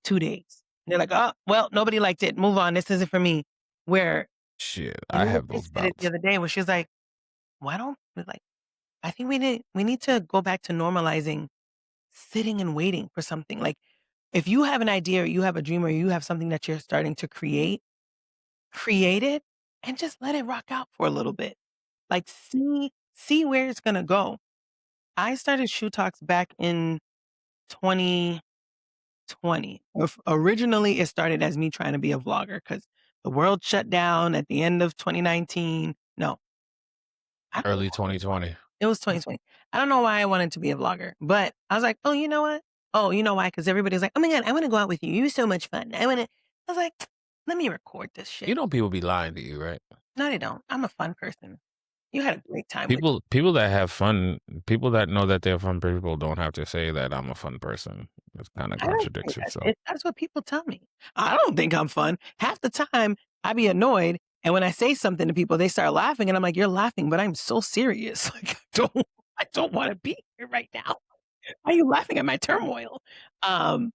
2 days. They're like, "Oh, well, nobody liked it. Move on. This isn't for me." Where Shit, I Anita have Dish those said it the bouts. other day where she was like, "Why don't we like I think we need to go back to normalizing sitting and waiting for something." Like, if you have an idea or you have a dream or you have something that you're starting to create it and just let it rock out for a little bit. Like, see where it's gonna go. I started Shoe Talks back in 2020. Originally, it started as me trying to be a vlogger because the world shut down at the end of 2019. No, I don't know Early why. 2020. It was 2020. I don't know why I wanted to be a vlogger, but I was like, "Oh, you know what? Oh, you know why? Because everybody's like, 'Oh my god, I wanna go out with you. You're so much fun. I was like, "Let me record this You shit." know, people be lying to you, right? No, they don't. I'm a fun person. You had a great time with People that have fun, people that know that they're fun people don't have to say that I'm a fun person. It kind of I don't say contradicts that. itself. That's what people tell me. I don't think I'm fun. Half the time, I be annoyed, and when I say something to people, they start laughing, and I'm like, "You're laughing, but I'm so serious. Like, I don't wanna be here right now. Why are you laughing at my turmoil?" Um,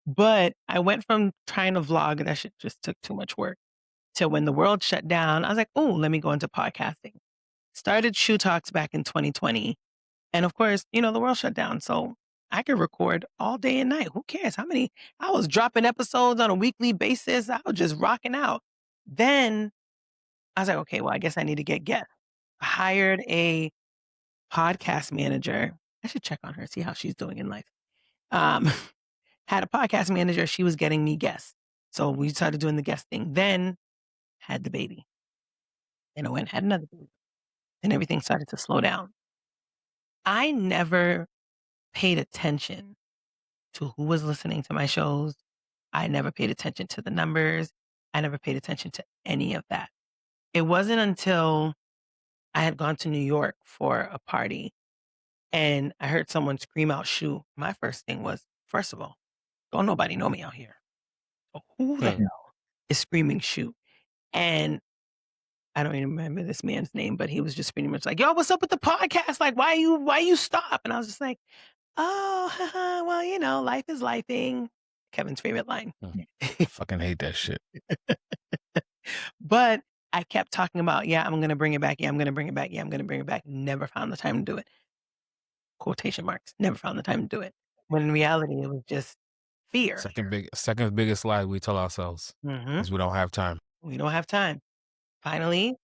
but I went from trying to vlog, and that shit just took too much work, to when the world shut down, I was like, "Oh, let me go into podcasting." Started Shoe Talks back in 2020. And of course, the world shut down, so I could record all day and night. Who cares how many I was dropping episodes on a weekly basis. I was just rocking out. Then I was like, "Okay, well, I guess I need to get guests." I hired a podcast manager. I should check on her, see how she's doing in life. Um, had a podcast manager, she was getting me guests. So we started doing the guest thing. Then had the baby. Then I went and had another baby. And everything started to slow down. I never paid attention to who was listening to my shows. I never paid attention to the numbers. I never paid attention to any of that. It wasn't until I had gone to New York for a party and I heard someone scream out "Shoe." My first thing was, first of all, don't nobody know me out here. So who the Hmm. hell is screaming "Shoe"? And I don't even remember this man's name, but he was just pretty much like, "Yo, what's up with the podcast? Like, why you stop?" And I was just like, "Oh, haha, well, life is lifing." Kevin's favorite line. Hmm. Fucking hate that shit. But I kept talking about, "Yeah, I'm gonna bring it back. Yeah, I'm gonna bring it back. Yeah, I'm gonna bring it back." Never found the time to do it. Quotation marks. Never found the time to do it. When in reality, it was just fear. Second biggest lie we tell ourselves Mhm. is we don't have time. We don't have time. Finally,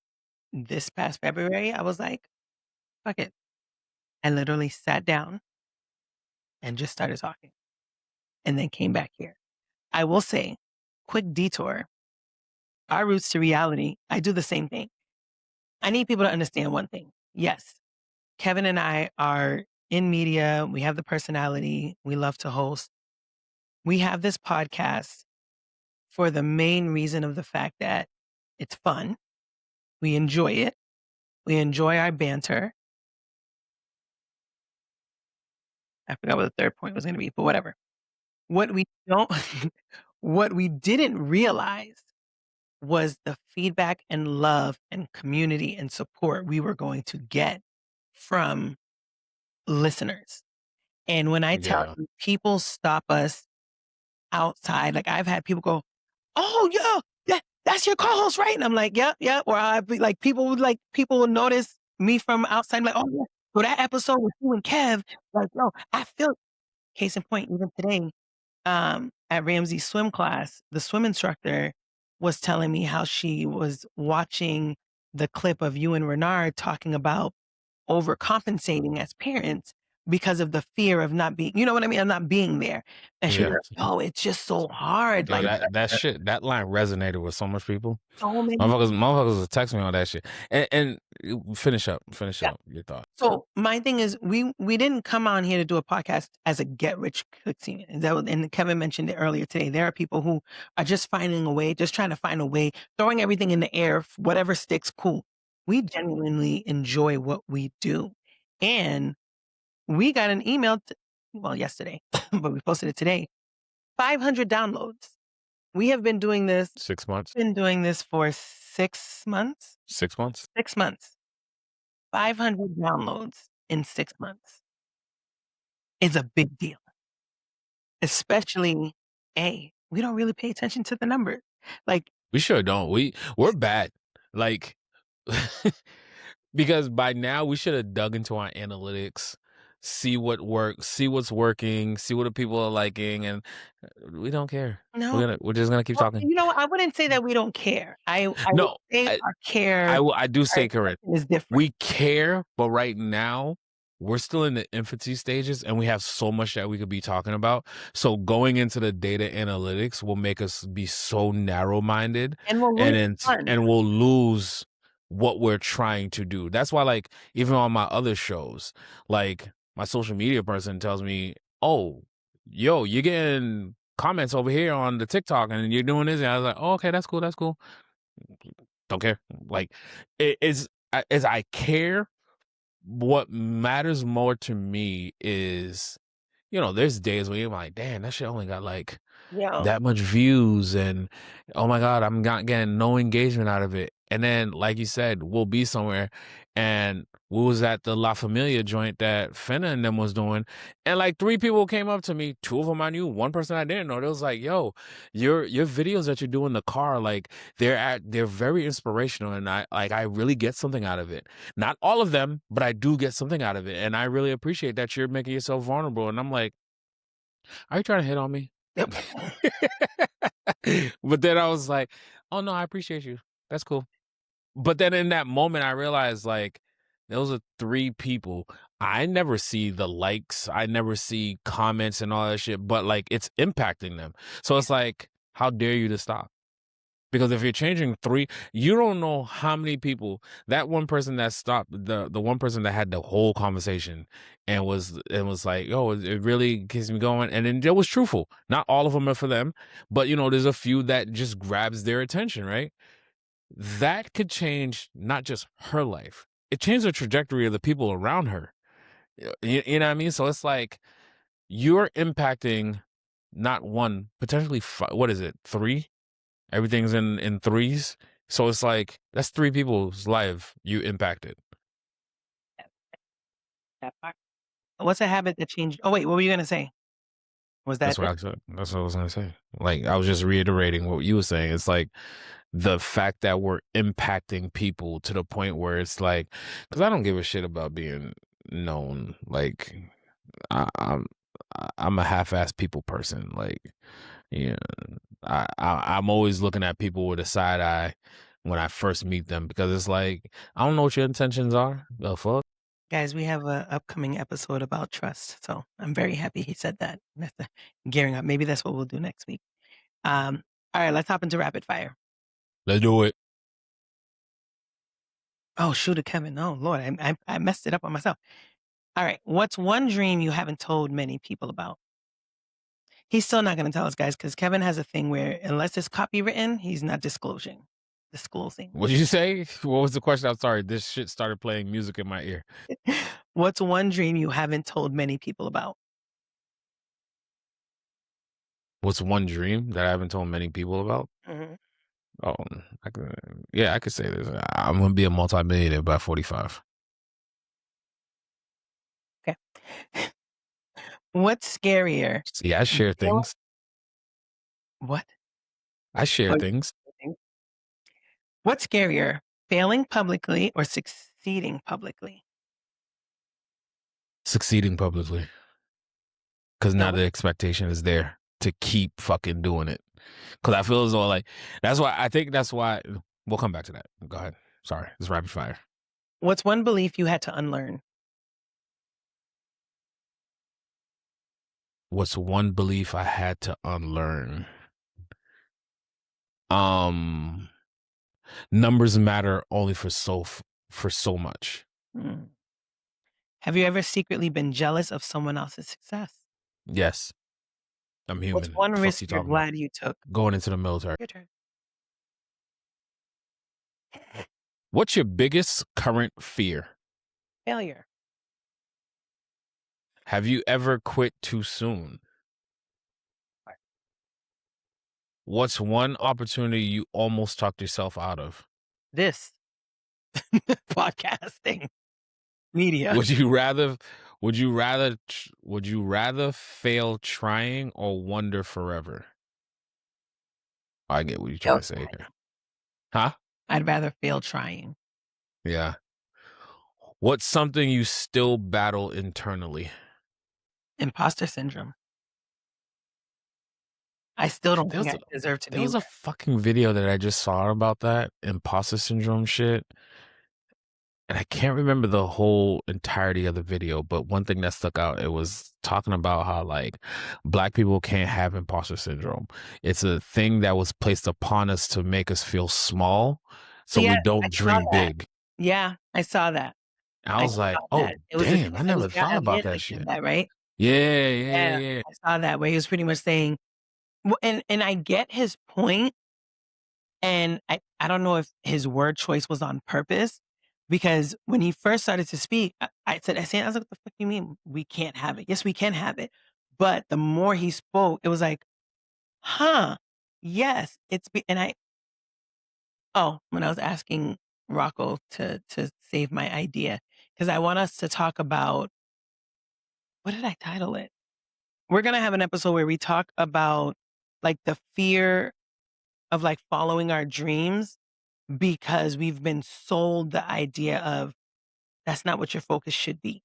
this past February, I was like, "Fuck it." I literally sat down and just started talking and then came back here. I will say, quick detour, our roots to reality, I do the same thing. I need people to understand one thing. Yes, Kevin and I are in media. We have the personality. We love to host. We have this podcast for the main reason of the fact that it's fun. We enjoy it. We enjoy our banter. I forgot what the third point was going to be, but whatever. What we don't, what we didn't realize was the feedback and love and community and support we were going to get from listeners. And when I tell Yeah. you, people stop us outside. Like, I've had people go, "Oh, yeah, that's your co-host, right?" And I'm like, "Yep, yep." Or I'd be like, people would notice me from outside, like, "Oh, yeah, so that episode with you and Kev, like, yo, I feel." Case in point, even today, at Ramsey's swim class, the swim instructor was telling me how she was watching the clip of you and Renard talking about overcompensating as parents, because of the fear of not being, you know what I mean? Of not being there. And she was Yeah. like, "Oh, it's just so hard." Yo, Like, that line resonated with so much people. so many. Motherfuckers will text me on that shit. And finish Yeah. up your thought. So my thing is we didn't come on here to do a podcast as a get rich quick scheme. And and Kevin mentioned it earlier today. There are people who are just finding a way, just trying to find a way, throwing everything in the air, whatever sticks, cool. We genuinely enjoy what we do. And we got an email, well, yesterday, but we posted it today. 500 downloads. We have been doing this, 6 months? for 6 months. 6 months? 6 months. 500 downloads in 6 months is a big deal, especially we don't really pay attention to the numbers. Like, We sure don't. We're bad. Like because by now we should have dug into our analytics, see what works, see what's working, see what the people are liking, and we don't care. no, We're just gonna keep well, talking. I wouldn't say that we don't care. I would No, say I our care, I do our say correct. attention is different. We care, but right now we're still in the infancy stages and we have so much that we could be talking about. So going into the data analytics will make us be so narrow-minded And we'll and lose then fun. and we'll lose what we're trying to do. That's why like even on my other shows, like my social media person tells me, "Oh, yo, you're getting comments over here on the TikTok and you're doing this." And I was like, "Oh, okay, that's cool. That's cool." Don't care. Like is I care. What matters more to me is, there's days where you're like, damn, that shit only got like Yeah. that much views and oh my god, I'm not getting no engagement out of it. And then like you said, we'll be somewhere and we was at the La Familia joint that Fenna and them was doing, and like three people came up to me. Two of them I knew, one person I didn't know. They was like, yo, your videos that you do in the car, like they're very inspirational, and I really get something out of it. Not all of them, but I do get something out of it, and I really appreciate that you're making yourself vulnerable. And I'm like, are you trying to hit on me? Yep. But then I was like, oh no, I appreciate you. That's cool. But then in that moment, I realized like those are three people. I never see the likes, I never see comments and all that shit, but like it's impacting them. So it's like, how dare you to stop? Because if you're changing three, you don't know how many people, that one person that stopped, the one person that had the whole conversation and was like, oh, it really gets me going. And then it was truthful. Not all of them are for them, but there's a few that just grabs their attention, right? That could change not just her life. It changed the trajectory of the people around her. You know what I mean? So it's like you're impacting not one, potentially five, what is it, three? Everything's in threes. So it's like that's three people's life you impacted. That part. What's a habit that changed? Oh, wait, what were you gonna say? Was that That's what it? I said. That's what I was gonna say. Like I was just reiterating what you were saying. It's like the fact that we're impacting people to the point where it's like, because I don't give a shit about being known. Like I, I'm I'm a half-ass people person. Like yeah, I'm always looking at people with a side eye when I first meet them because it's like I don't know what your intentions are. The fuck. Guys, we have a upcoming episode about trust, so I'm very happy he said that. That's gearing up. Maybe that's what we'll do next week. All right, let's hop into rapid fire. Let's do it. Oh, shoot a Kevin. Oh, Lord, I messed it up on myself. All right, what's one dream you haven't told many people about? He's still not gonna tell us, guys, because Kevin has a thing where unless it's copywritten, he's not disclosing. Disclosing. What did you say? What was the question? I'm sorry. This shit started playing music in my ear. What's one dream you haven't told many people about? What's one dream that I haven't told many people about? Mhm. Oh, I could say this. I'm gonna be a multimillionaire by 45. Okay. What's scarier? See, I share Fail things. what? I share Oh, things. what's scarier? Failing publicly or succeeding publicly? Succeeding publicly. Because now No. the expectation is there to keep fucking doing it. Because I feel as though like that's why we'll come back to that. Go ahead. Sorry, it's rapid fire. What's one belief you had to unlearn? What's one belief I had to unlearn? Um, Numbers matter only for so much. Mm. Have you ever secretly been jealous of someone else's success? Yes, I'm What's human. one The fuck risk you you're talking about? glad you took? Going into the military. Your turn. What's your biggest current fear? Failure. Have you ever quit too soon? What's one opportunity you almost talked yourself out of? This podcasting media. Would you rather would you rather fail trying or wonder forever? I get what you're trying Fail to say trying. here. Huh? I'd rather fail trying. Yeah. What's something you still battle internally? Imposter syndrome. I still don't There think was I a, deserve to there be was a where fucking video that I just saw about that imposter syndrome shit. And I can't remember the whole entirety of the video, but one thing that stuck out, it was talking about how like black people can't have imposter syndrome. It's a thing that was placed upon us to make us feel small so Yeah, we I don't saw dream that. big. Yeah, I saw that. And I I was like, saw oh that. It was a damn, dude I that was never down thought about that Atlanta did shit. that, right? Yeah, yeah, Yeah, yeah, yeah. I saw that where he was pretty much saying and I get his point, and I don't know if his word choice was on purpose, because when he first started to speak, I was like, "What the fuck you mean we can't have it? Yes, we can have it." But the more he spoke, it was like, "Huh, yes, it's be," and when I was asking Rocco to save my idea, because I want us to talk about what did I title it? We're gonna have an episode where we talk about, like, the fear of, like, following our dreams because we've been sold the idea of that's not what your focus should be.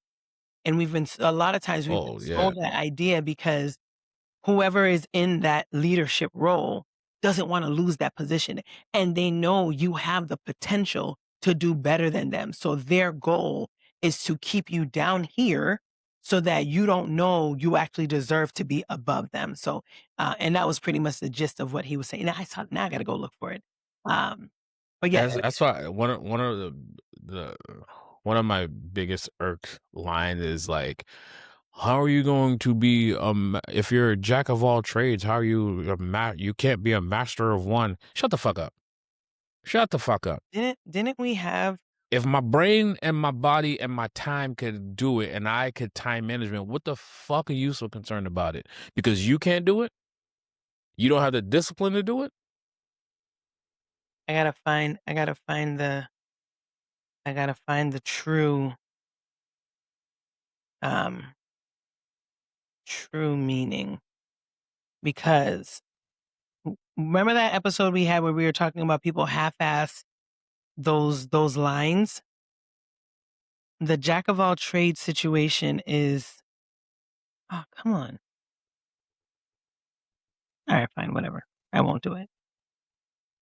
And a lot of times we've been Oh yeah. sold that idea because whoever is in that leadership role doesn't wanna lose that position, and they know you have the potential to do better than them, so their goal is to keep you down here so that you don't know you actually deserve to be above them, so, and that was pretty much the gist of what he was saying. Now I gotta go look for it. Um, but yeah, That's why one of the one of my biggest irk line is like, how are you going to be if you're a jack of all trades? How are you you can't be a master of one? Shut the fuck up. Shut the fuck up. didn't we have If my brain and my body and my time could do it, and I could time management, what the fuck are you so concerned about it? Because you can't do it. You don't have the discipline to do it. I gotta find the um, true meaning because remember that episode we had where we were talking about people half-ass those lines? The jack of all trades situation is oh, come on. Alright, fine, whatever. I won't do it.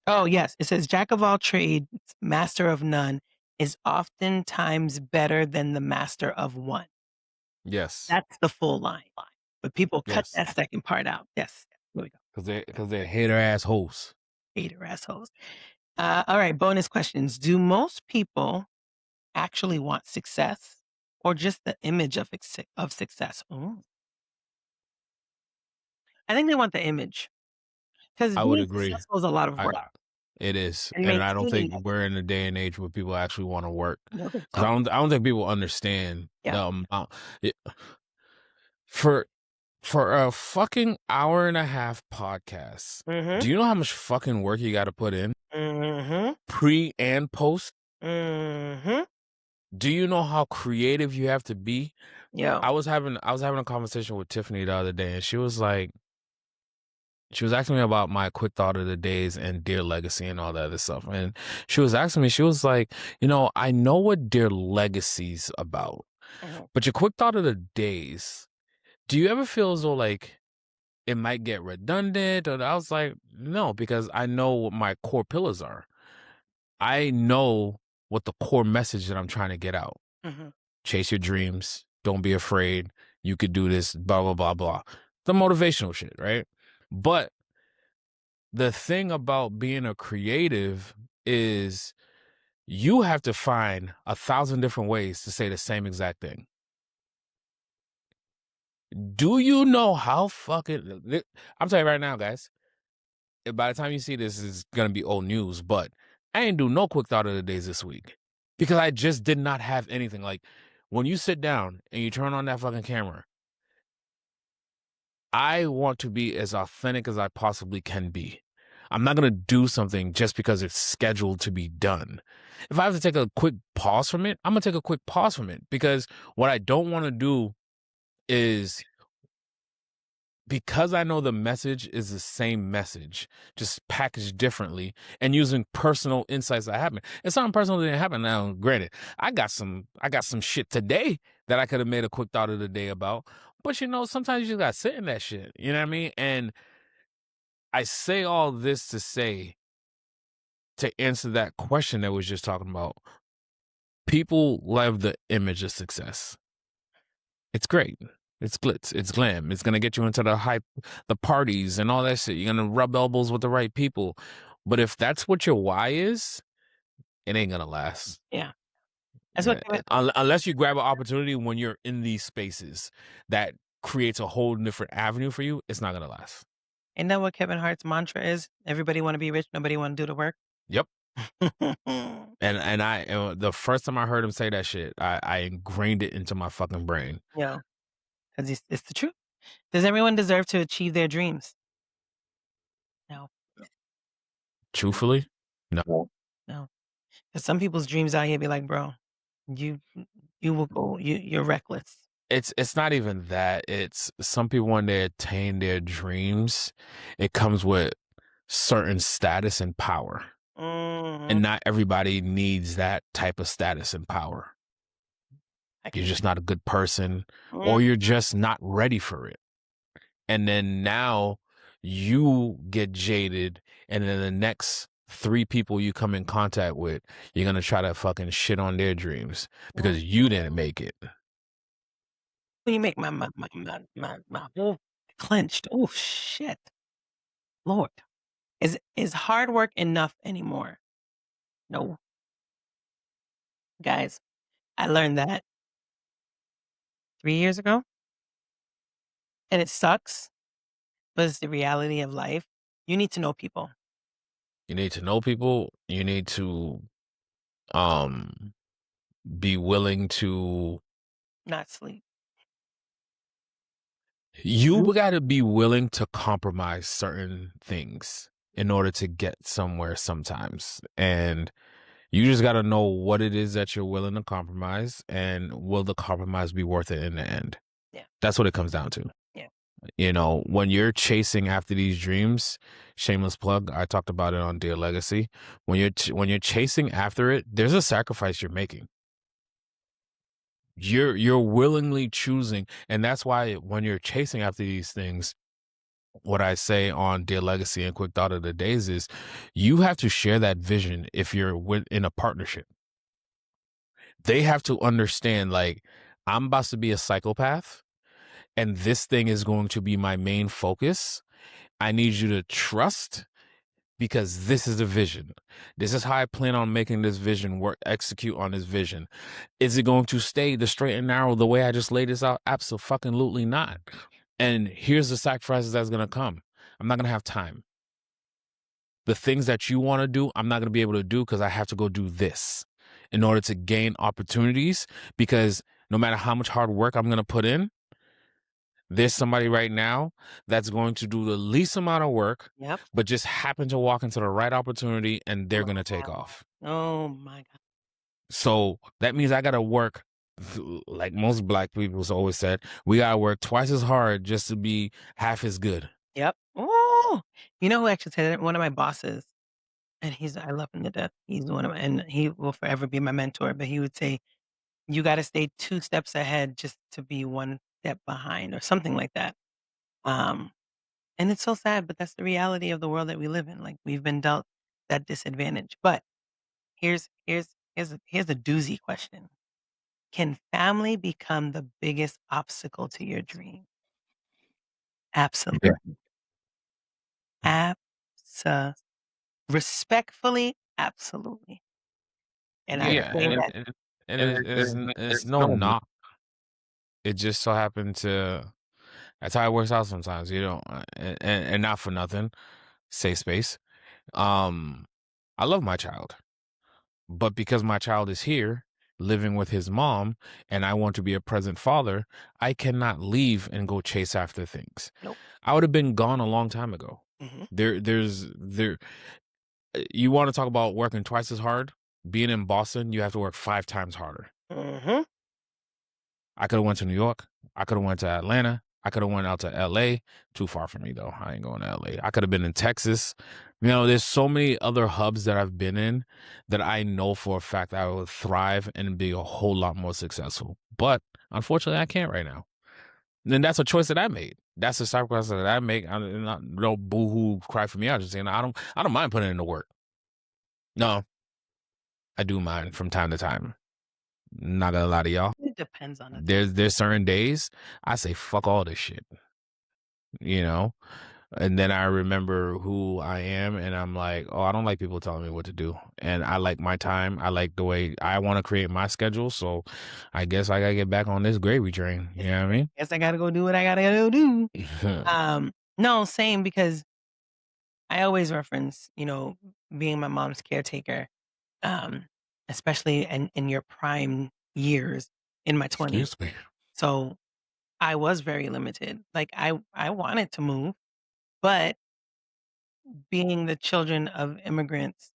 Oh, yes, it says jack of all trades, master of none is oftentimes better than the master of one. Yes. That's the full line, but people cut Yes. that second part out. Yes, there we go. Because they're hater ass hosts. Hater assholes. All right, bonus questions. Do most people actually want success or just the image of success? Ooh. I think they want the image because I would being agree. successful is a lot of work It is, and and I don't maintaining think that. we're in a day and age where people actually want to work No, they because don't. I don't think people understand Yeah. the amount it, for a fucking hour and a half podcast. Mhm. Do you know how much fucking work you got to put in Mhm. pre and post? Mhm. Do you know how creative you have to be? Yeah. I was having a conversation with Tiffany the other day, and she was asking me about my quick thought of the days and Dear Legacy and all that other stuff. And she was asking me, she was like, I know what Dear Legacy's about, Mhm. but your quick thought of the days, do you ever feel as though like it might get redundant? Or I was like, no, because I know what my core pillars are. I know what the core message that I'm trying to get out. Mhm. Chase your dreams. Don't be afraid. You could do this, blah, blah, blah, blah. The motivational shit, right? But the thing about being a creative is you have to find 1,000 different ways to say the same exact thing. Do you know how fucking I'm telling you right now, guys, by the time you see this is gonna be old news, but I ain't do no quick thought of the days this week because I just did not have anything. Like when you sit down and you turn on that fucking camera, I want to be as authentic as I possibly can be. I'm not gonna do something just because it's scheduled to be done. If I have to take a quick pause from it, I'm gonna take a quick pause from it because what I don't want to do is, because I know the message is the same message, just packaged differently and using personal insights that happen. It's something personal that didn't happen. Now, granted, I got some shit today that I could have made a quick thought of the day about. But sometimes you just gotta sit in that shit. You know what I mean? And I say all this to say, to answer that question that we was just talking about, people love the image of success. It's great. It's glitz. It's glam. It's gonna get you into the hype, the parties, and all that shit. You're gonna rub elbows with the right people. But if that's what your why is, it ain't gonna last. Yeah. That's what Kevin Unless you grab an opportunity when you're in these spaces that creates a whole different avenue for you, it's not gonna last. Isn't that what Kevin Hart's mantra is? Everybody wanna be rich, nobody wanna do the work. Yep. And the first time I heard him say that shit, I ingrained it into my fucking brain. Yeah, 'cause it's the truth. Does everyone deserve to achieve their dreams? No. No. Truthfully, no. No. No. 'Cause some people's dreams out here be like, "Bro, you you will go you're reckless." It's not even that. It's some people when they attain their dreams, it comes with certain status and power. Mhm. And not everybody needs that type of status and power. I You're can just not a good person mm, or you're just not ready for it. And then now you get jaded and then the next 3 people you come in contact with, you're gonna try to fucking shit on their dreams mm. because you didn't make it. You make my whole clenched. Oh, shit. Lord. Is hard work enough anymore? No. Guys, I learned that 3 years ago, and it sucks, but it's the reality of life. You need to know people, You need to know people. You need to um be willing to not sleep. you Mhm. got to be willing to compromise certain things in order to get somewhere sometimes. And you just got to know what it is that you're willing to compromise and will the compromise be worth it in the end. Yeah, That's what it comes down to. yeah. When you're chasing after these dreams, shameless plug, I talked about it on Dear Legacy. When you're chasing after it, there's a sacrifice you're making. You're willingly choosing, and that's why when you're chasing after these things, what I say on Dear Legacy and Quick Thought of the Days is you have to share that vision if you're in a partnership. They have to understand, like, I'm about to be a psychopath and this thing is going to be my main focus. I need you to trust because this is the vision. This is how I plan on making this vision work, execute on this vision. Is it going to stay the straight and narrow the way I just laid this out? Absolutely not. And here's the sacrifices that's going to come. I'm not going to have time. The things that you want to do, I'm not going to be able to do because I have to go do this in order to gain opportunities. Because no matter how much hard work I'm going to put in, there's somebody right now that's going to do the least amount of work, Yep. but just happen to walk into the right opportunity and they're going to take Wow. off. Oh my god. So that means I got to work, like most black people always said, we got to work twice as hard just to be half as good. Yep. Oh, you know who actually said it? One of my bosses, and I love him to death. He's one of my and he will forever be my mentor, but he would say, "You gotta stay 2 steps ahead just to be 1 step behind," or something like that. Um, and it's so sad, but that's the reality of the world that we live in. Like, we've been dealt that disadvantage. But here's a doozy question. Can family become the biggest obstacle to your dream? Absolutely. Yeah. Abso Respectfully, absolutely. And I Yeah, say that and it's no knock. It just so happened to that's how it works out sometimes, you know, and not for nothing, safe space. Um, I love my child, but because my child is here living with his mom and I want to be a present father, I cannot leave and go chase after things. nope. I would have been gone a long time ago. Mhm, There you want to talk about working twice as hard? Being in Boston, you have to work 5 times harder. mhm. I could have went to New York. I could have went to Atlanta. I could have went out to LA. Too far for me though. I ain't going to LA. I could have been in Texas. You know, there's so many other hubs that I've been in that I know for a fact I would thrive and be a whole lot more successful. But unfortunately, I can't right now. And that's a choice that I made. That's a sacrifice that I make. I'm not no boo-hoo cry for me. I just saying I don't mind putting in the work. No, I do mind from time to time. Not gonna lie to y'all. It depends on the time. There's certain days I say fuck all this shit, you know? And then I remember who I am and I'm like, "Oh, I don't like people telling me what to do." And I like my time. I like the way I want to create my schedule, so I guess I got to get back on this gravy train, you know what I Guess I gotta go do what I gotta go do. mean? No, same because I always reference, being my mom's caretaker, um, especially in your prime years in my 20s. Excuse me. So I was very limited. Like I wanted to move, but being the children of immigrants,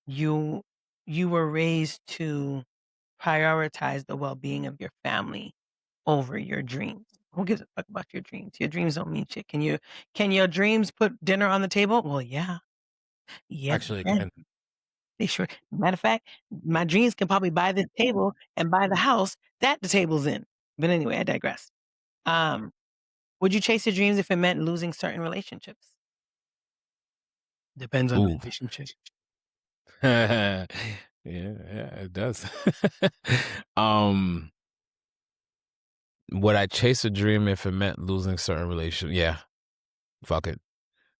you you were raised to prioritize the well-being of your family over your dreams. Who gives a fuck about your dreams? Your dreams don't mean shit. Can your dreams put dinner on the table? Well, yeah. Yeah, they Actually, can. again, They sure matter of fact, my dreams can probably buy this table and buy the house that the table's in. But anyway, I digress. Um, would you chase your dreams if it meant losing certain relationships? Depends on the ooh. relationship. Yeah, yeah, it does. Um, would I chase a dream if it meant losing certain relation? Yeah, fuck it.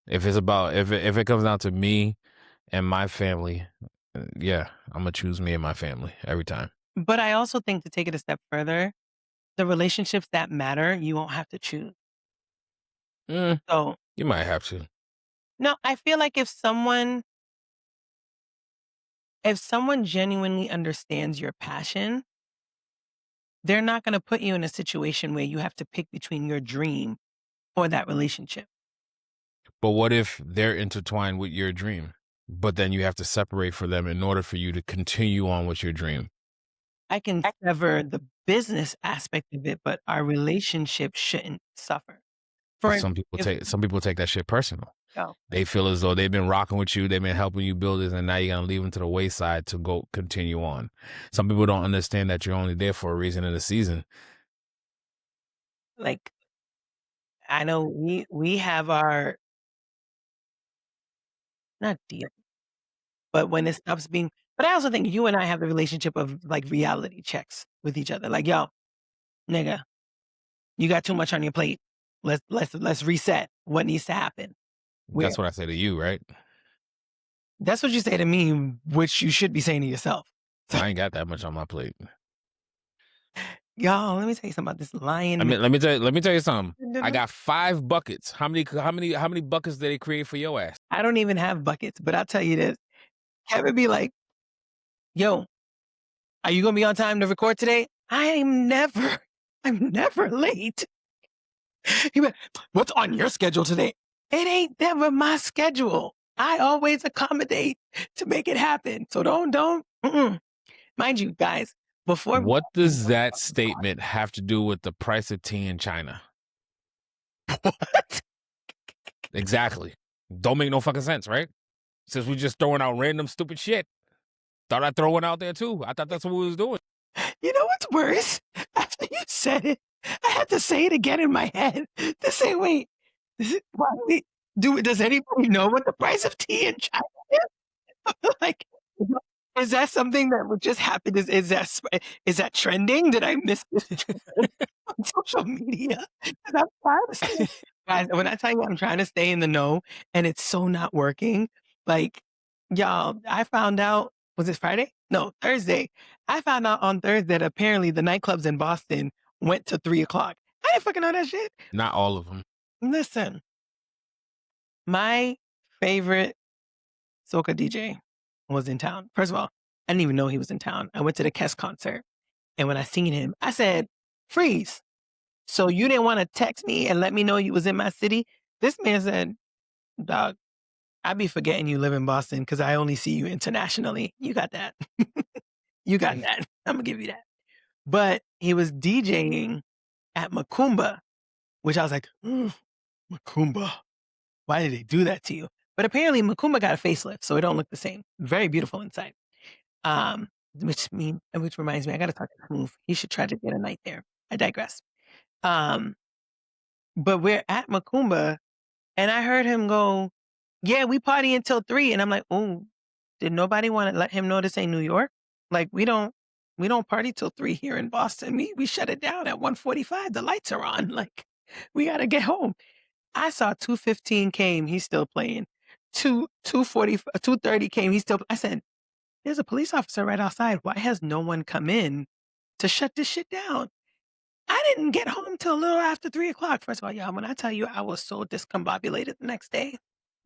If it's about if it comes down to me and my family, yeah, I'm gonna choose me and my family every time. But I also think to take it a step further, the relationships that matter, you won't have to choose. Mm, So, you might have to. no, I feel like if someone genuinely understands your passion, they're not gonna put you in a situation where you have to pick between your dream or that relationship. But what if they're intertwined with your dream, but then you have to separate for them in order for you to continue on with your dream? I can sever the business aspect of it, but our relationship shouldn't suffer. But For if some people take that shit personal. oh, They feel as though they've been rocking with you, they've been helping you build this, and now you're gonna leave them to the wayside to go continue on. Some people don't understand that you're only there for a reason in the season. like, I know we have our not deal, but when it stops being but I also think you and I have the relationship of, like, reality checks with each other. Like, "Yo, nigga, you got too much on your plate. Let's reset what needs to happen." Where That's what I say to you, right? that's what you say to me, which you should be saying to yourself. I ain't got that much on my plate. Y'all, let me tell you something about this I lion mean, let me tell you something. I got 5 buckets. How many buckets did they create for your ass? I don't even have buckets, but I'll tell you this. Kevin be like, "Yo, are you gonna be on time to record today?" I'm never late. He went, "What's on your schedule today?" It ain't never my schedule. I always accommodate to make it happen. So don't mind you guys, before What does that statement have to do with the price of tea in China? what? Exactly. Don't make no fucking sense, right? Since we just throwing out random stupid shit. Thought I'd throw one out there too. I thought that's what we was doing. You know what's worse? After you said it, I had to say it again in my head to say, wait, why do we does anybody know what the price of tea in China is? Like, is that something that would just happen? Is that trending? Did I miss this trend on social media? 'Cause I'm trying to say, Guys, when I tell you I'm trying to stay in the know and it's so not working, like, y'all, I found out was it Friday? No, Thursday. I found out on Thursday that apparently the nightclubs in Boston went to 3 o'clock. I didn't fucking know that shit. Not all of them. Listen, my favorite soca DJ was in town. First of all, I didn't even know he was in town. I went to the Kes concert, and when I seen him, I said, "Freeze." So you didn't wanna text me and let me know you was in my city? This man said, "Dog, I be forgetting you live in Boston because I only see you internationally. You got that. You got that. Imma give you that." But he was DJing at Macumba, which I was like, "Ugh, Macumba. Why did they do that to you?" But apparently Macumba got a facelift, so it don't look the same. Very beautiful inside. Which reminds me, I gotta talk to Smooth. He should try to get a night there. I digress. Um, but we're at Macumba, and I heard him go, "Yeah, we party until 3." And I'm like, "Oh, did nobody wanna let him know this ain't New York? Like, we don't party till 3 here in Boston. We shut it down at 1:45. The lights are on. Like, we gotta get home." I saw 2:15 came, he's still playing. 2:30 came, he's still I said, "There's a police officer right outside. Why has no one come in to shut this shit down?" I didn't get home till a little after 3 o'clock. First of all, y'all, when I tell you I was so discombobulated the next day,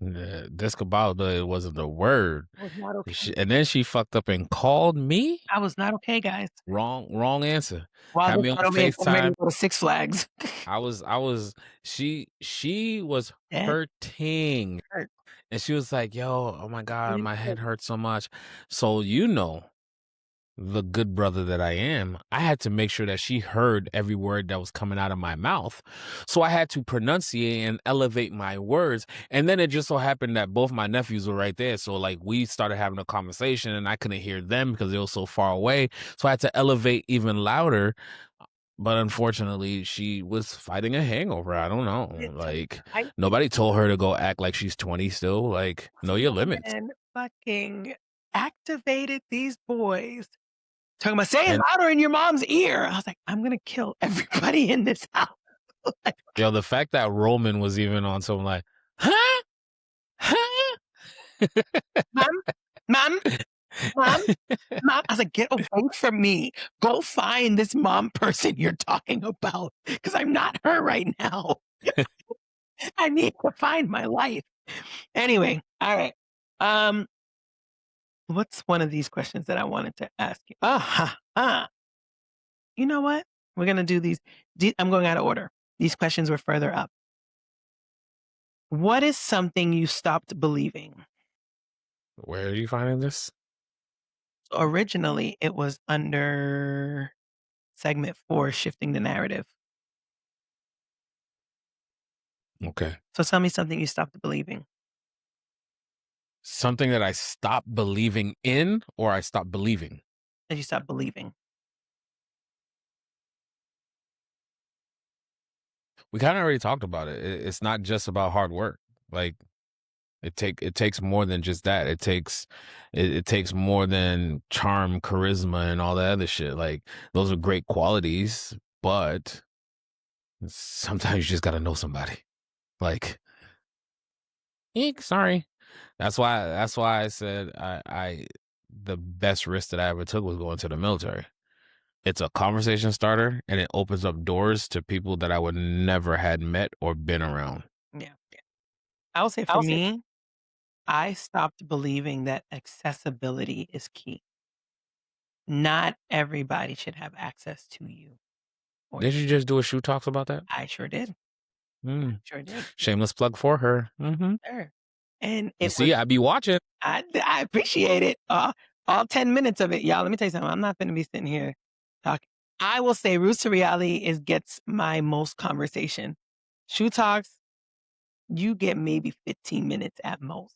Discombobulated wasn't the word. I was not okay. And then she fucked up and called me. I was not okay, guys. Wrong answer. While Had this me on girl being getting ready FaceTime. to go to Six Flags. She was Dead hurting. hurt. And she was like, "Yo, oh my God, Really my hurt. head hurts so much." So, the good brother that I am, I had to make sure that she heard every word that was coming out of my mouth. So I had to pronunciate and elevate my words. And then it just so happened that both my nephews were right there. So like we started having a conversation and I couldn't hear them because they were so far away. So I had to elevate even louder. But unfortunately, she was fighting a hangover. I don't know. Listen, Like I nobody told her to go act like she's 20 still. Like, know your limits. man fucking activated these boys. Talking about, "Say it And louder in your mom's ear." I was like, "I'm gonna kill everybody in this house." Like, the fact that Roman was even on something like, huh? Huh? "Mom, mom, mom, mom." I was like, "Get away from me. Go find this mom person you're talking about, because 'cause I'm not her right now. I need to find my life." Anyway, alright. Um, what's one of these questions that I wanted to ask you? You know what? We're gonna do these I'm going out of order. These questions were further up. What is something you stopped believing? Where are you finding this? Originally, it was under segment 4, shifting the narrative. Okay. So tell me something you stopped believing, Something that I stopped believing in or I stopped believing. that you stopped believing. We kind of already talked about it. It's not just about hard work. Like it takes more than just that. It takes more than charm, charisma, and all that other shit. Like those are great qualities, but sometimes you just gotta know somebody. Like, eek, sorry. That's why I said I the best risk that I ever took was going to the military. It's a conversation starter and it opens up doors to people that I would never had met or been around. Yeah. I will say for me, I stopped believing that accessibility is key. Not everybody should have access to you or Did you just do a shoe talks about that? I sure did. I Mm. sure did. Shameless plug for her. Sure. And You it was see, I be watching. I appreciate it. All 10 minutes of it. Y'all, let me tell you something. I'm not gonna be sitting here talking. I will say Roots to Reality is gets my most conversation. Shoe Talks, you get maybe 15 minutes at most.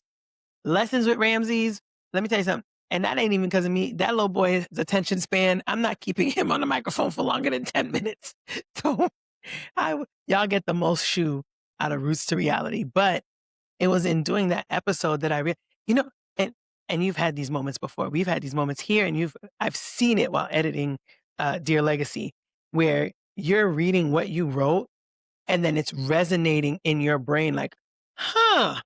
Lessons with Ramses, let me tell you something. And that ain't even because of me. That little boy's attention span, I'm not keeping him on the microphone for longer than 10 minutes. So y'all get the most shoe out of Roots to Reality. But it was in doing that episode that you know, and and you've had these moments before. We've had these moments here, and I've seen it while editing Dear Legacy, where you're reading what you wrote, and then it's resonating in your brain like, "Huh,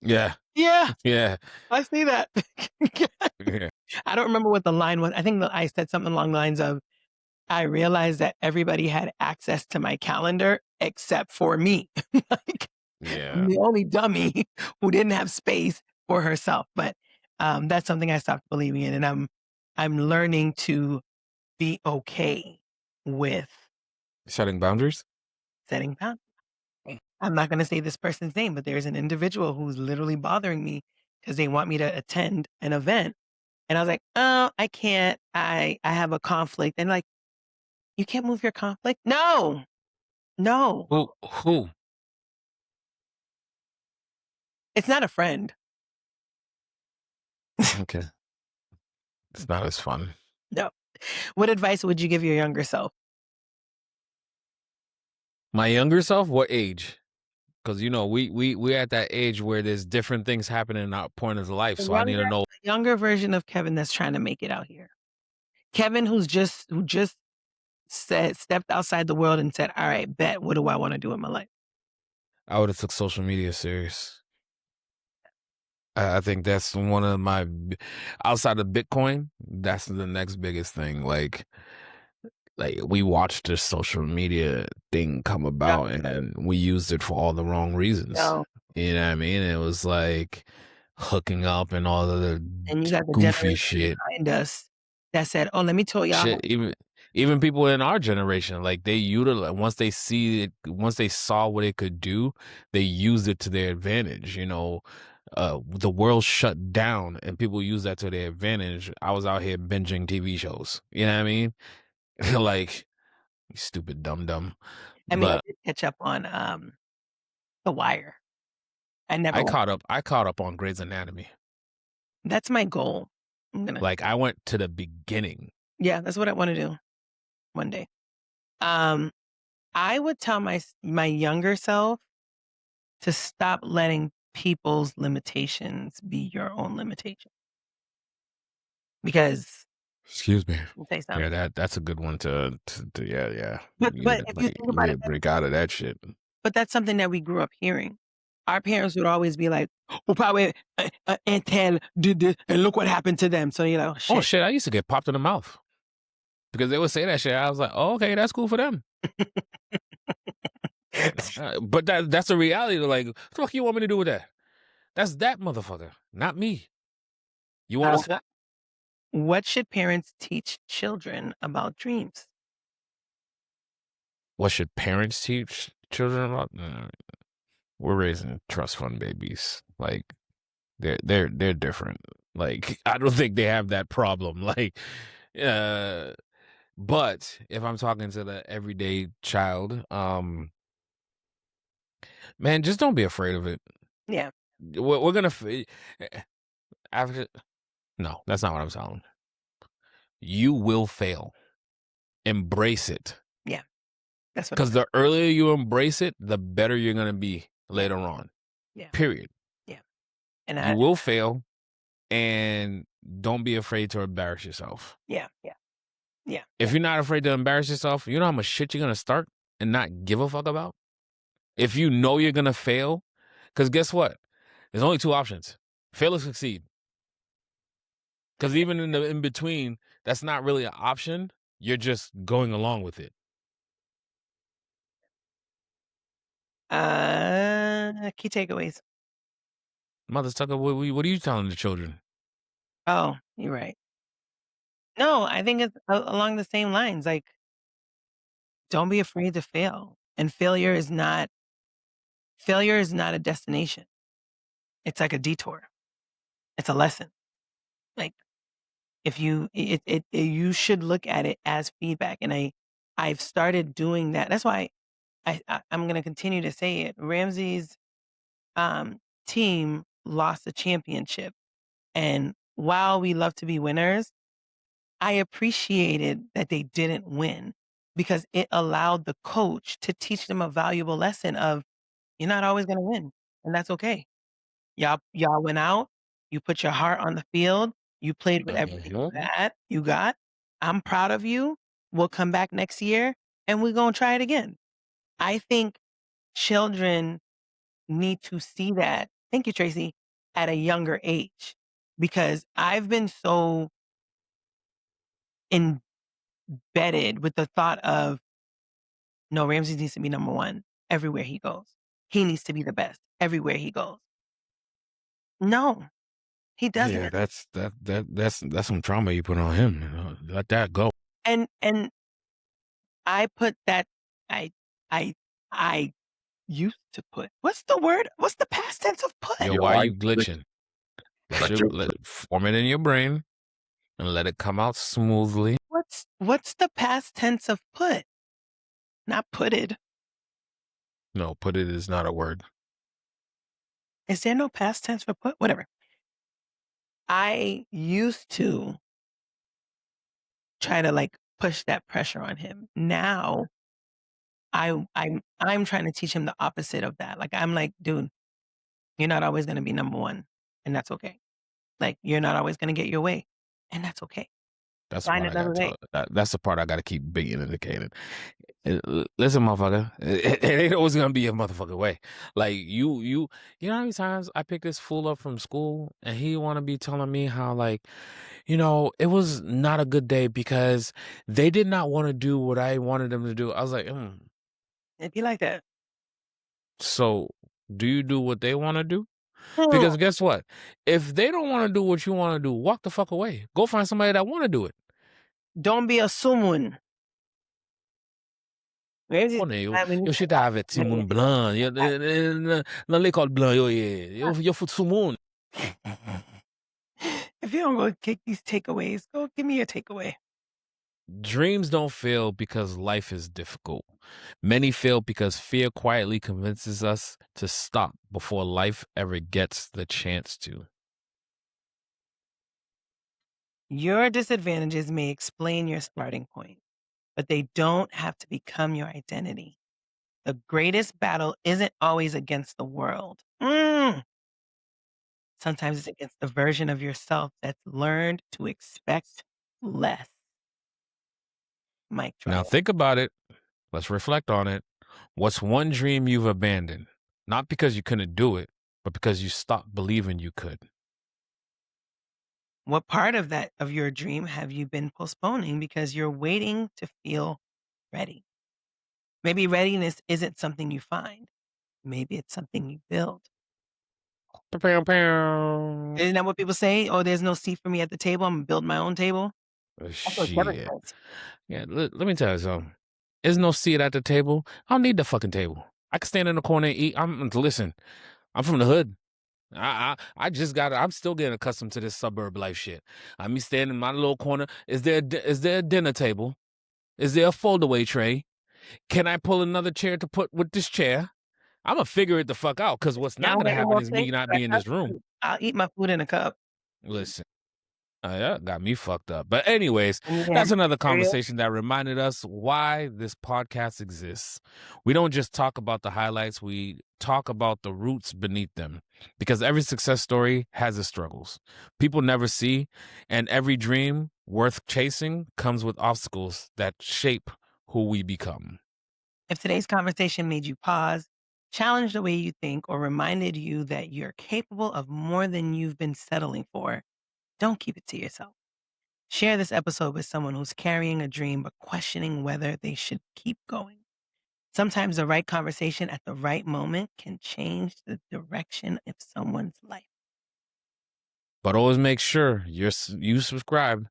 Yeah. yeah, Yeah. I see that." Yeah. I don't remember what the line was. I think that I said something along the lines of, "I realized that everybody had access to my calendar except for me." Like, I'm Yeah. the only dummy who didn't have space for herself, but, that's something I stopped believing in, and I'm learning to be okay with Setting boundaries? setting boundaries. I'm not gonna say this person's name, but there's an individual who's literally bothering me because they want me to attend an event, and I was like, "Oh, I can't. I have a conflict." And like, "You can't move your conflict?" "No, no, Who? it's not a friend." Okay. It's not as fun. No. What advice would you give your younger self? My younger self, what age? Because we at that age where there's different things happening in our point of life. So I need to know. The younger version of Kevin that's trying to make it out here. Kevin who just said stepped outside the world and said, "All right, bet, what do I wanna do in my life?" I would have took social media serious. I think that's one of outside of Bitcoin. That's the next biggest thing. Like we watched this social media thing come No, about, and we used it for all the wrong reasons. no, You know what I mean? It was like hooking up and all of the and you got the goofy generation shit. behind us that said, "Oh, let me tell y'all." Shit, even people in our generation, like they utilize once they saw what it could do, they used it to their advantage. The world shut down, and people use that to their advantage. I was out here binging TV shows. You know what I mean? Like, you stupid dumb dumb. I mean, I But did catch up on, The Wire. I never watched. I caught up on Grey's Anatomy. That's my goal. I'm gonna Like I went to the beginning. Yeah, that's what I wanna do one day. Um, I would tell my younger self to stop letting people's limitations be your own limitation. Because Excuse me. let me say Yeah, something. that's a good one to yeah, yeah. You need But to if you think you need about to it, break out of that shit. that's something that we grew up hearing. Our parents would always be like, "Oh, probably Intel did this, and look what happened to them." So, Oh shit. shit, I used to get popped in the mouth because they would say that shit. I was like, oh, okay, that's cool for them. But that's the reality. Like, what the fuck you want me to do with that? That's that motherfucker, not me. You want to Uh, swap? what should parents teach children about dreams? What should parents teach children about? We're raising trust fund babies. Like they're different. Like I don't think they have that problem. Like, uh, but if I'm talking to the everyday child, man, just don't be afraid of it. Yeah, We're gonna after. No, that's not what I'm saying. You will fail. Embrace it. yeah, that's what I'm Because saying. the earlier you embrace it, the better you're gonna be Yeah, later on. yeah, Period. yeah. And You will fail, and don't be afraid to embarrass yourself. yeah, yeah, yeah, If you're not afraid to embarrass yourself, you know how much shit you're gonna start and not give a fuck about? If you know you're gonna fail, because guess what? There's only two options: fail or succeed. Because even in the in between, that's not really an option. You're just going along with it. key takeaways. Mother sucker, what are you telling the children? Oh, you're right. No, I think it's along the same lines. Like, don't be afraid to fail. And failure is not a destination. It's like a detour. It's a lesson. Like, if you you should look at it as feedback. And I've started doing that. That's why I'm going to continue to say it. Ramsey's um, team lost the championship, and while we love to be winners, I appreciated that they didn't win because it allowed the coach to teach them a valuable lesson of you're not always gonna win, and that's okay. Y'all went out, you put your heart on the field, you played with everything Mhm. you got. I'm proud of you. We'll come back next year and we're gonna try it again. I think children need to see that, thank you, Tracy, at a younger age, because I've been so embedded with the thought of, no, Ramsey needs to be number one everywhere he goes. He needs to be the best everywhere he goes. No, he Yeah, doesn't. that's some trauma you put on him. You know? Let that go. And I put that I I I used to put. What's the word? What's the past tense of put? Yo, why you glitching? Let form it in your brain and let it come out smoothly. What's the past tense of put? Not putted. No, put it is not a word. Is there no past tense for put? Whatever. I used to try to like push that pressure on him. Now I'm trying to teach him the opposite of that. Like I'm like, dude, you're not always gonna be number one, and that's okay. Like you're not always gonna get your way, and that's okay. That's the Find part I another gotta way. tell. That's the part I gotta keep being indicated. Listen, motherfucker, it ain't always gonna be a motherfucking way. Like you know how many times I pick this fool up from school and he wanna be telling me how like, it was not a good day because they did not want to do what I wanted them to do. I was like, It'd be like that. so do you do what they want to do? Hmm. Because guess what? If they don't want to do what you want to do, walk the fuck away. Go find somebody that want to do it. Don't be a someone. Ramsey's Pone, yo, mad when you yo say shit avec Simon Blanc. Dans l'école blanc, yo fout sous moun. that. If you don't go take these takeaways, go give me a takeaway. Dreams don't fail because life is difficult. Many fail because fear quietly convinces us to stop before life ever gets the chance to. Your disadvantages may explain your starting point, but they don't have to become your identity. The greatest battle isn't always against the world. Sometimes it's against the version of yourself that's learned to expect less. Mic Now drop. think about it. Let's reflect on it. What's one dream you've abandoned? Not because you couldn't do it, but because you stopped believing you could. What part of that of your dream have you been postponing because you're waiting to feel ready? Maybe readiness isn't something you find. Maybe it's something you build. Pow, pow. Isn't that what people say? "Oh, there's no seat for me at the table. I'm gonna build my own table." That's what Kevin Shit. says. Yeah, let me tell you something. There's no seat at the table. I don't need the fucking table. I can stand in the corner and eat. Listen. I'm from the hood. I'm still getting accustomed to this suburb life shit. I'm standing in my little corner. Is there a dinner table? Is there a foldaway tray? Can I pull another chair to put with this chair? I'm gonna figure it the fuck out because what's Y'all not want gonna any happen more is me plates? not be in this room. I'll eat my food in a cup. Listen. That got me fucked up. But anyways, And you can have that's another cereal. conversation that reminded us why this podcast exists. We don't just talk about the highlights, we talk about the roots beneath them because every success story has its struggles. People never see, and every dream worth chasing comes with obstacles that shape who we become. If today's conversation made you pause, challenged the way you think, or reminded you that you're capable of more than you've been settling for, don't keep it to yourself. Share this episode with someone who's carrying a dream but questioning whether they should keep going. Sometimes the right conversation at the right moment can change the direction of someone's life. But always make sure you subscribe.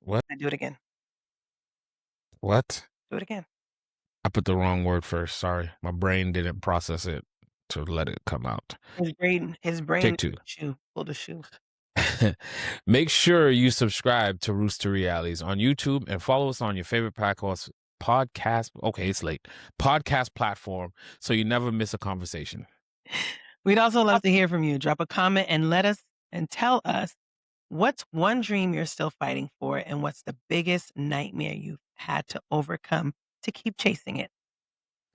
What? I do it again. What? Do it again. I put the wrong word first. Sorry. My brain didn't process it to let it come out. His brain Take two. pulled a shoe. Make sure you subscribe to Rooster Realities on YouTube and follow us on your favorite podcast. Okay, it's late. Podcast platform so you never miss a conversation. We'd also love to hear from you. Drop a comment and tell us what's one dream you're still fighting for and what's the biggest nightmare you've had to overcome to keep chasing it.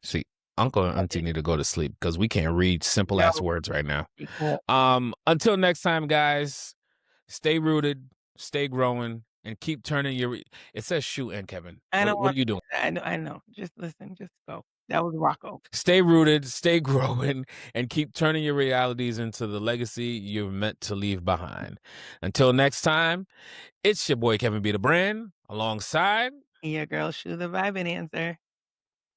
See, Uncle and Auntie need to go to sleep because we can't read simple ass No, words right now. you can't. Until next time, guys, stay rooted, stay growing, and keep turning your. It says Shou and Kevin. I don't What want are you doing? I know. Just listen, just go. That was Rocco. Stay rooted, stay growing, and keep turning your realities into the legacy you're meant to leave behind. Until next time, it's your boy Kevin B. the Brand, alongside. Your girl Shou the vibing answer.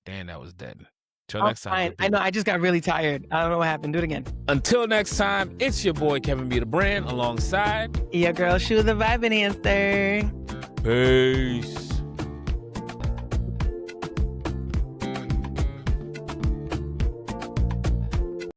Damn, that was dead. Till I'm next time, fine. good I know, people. I just got really tired. I don't know what happened. Do it again. Until next time, it's your boy Kevin B. the Brand, alongside. Your girl Shou the vibing answer. Peace.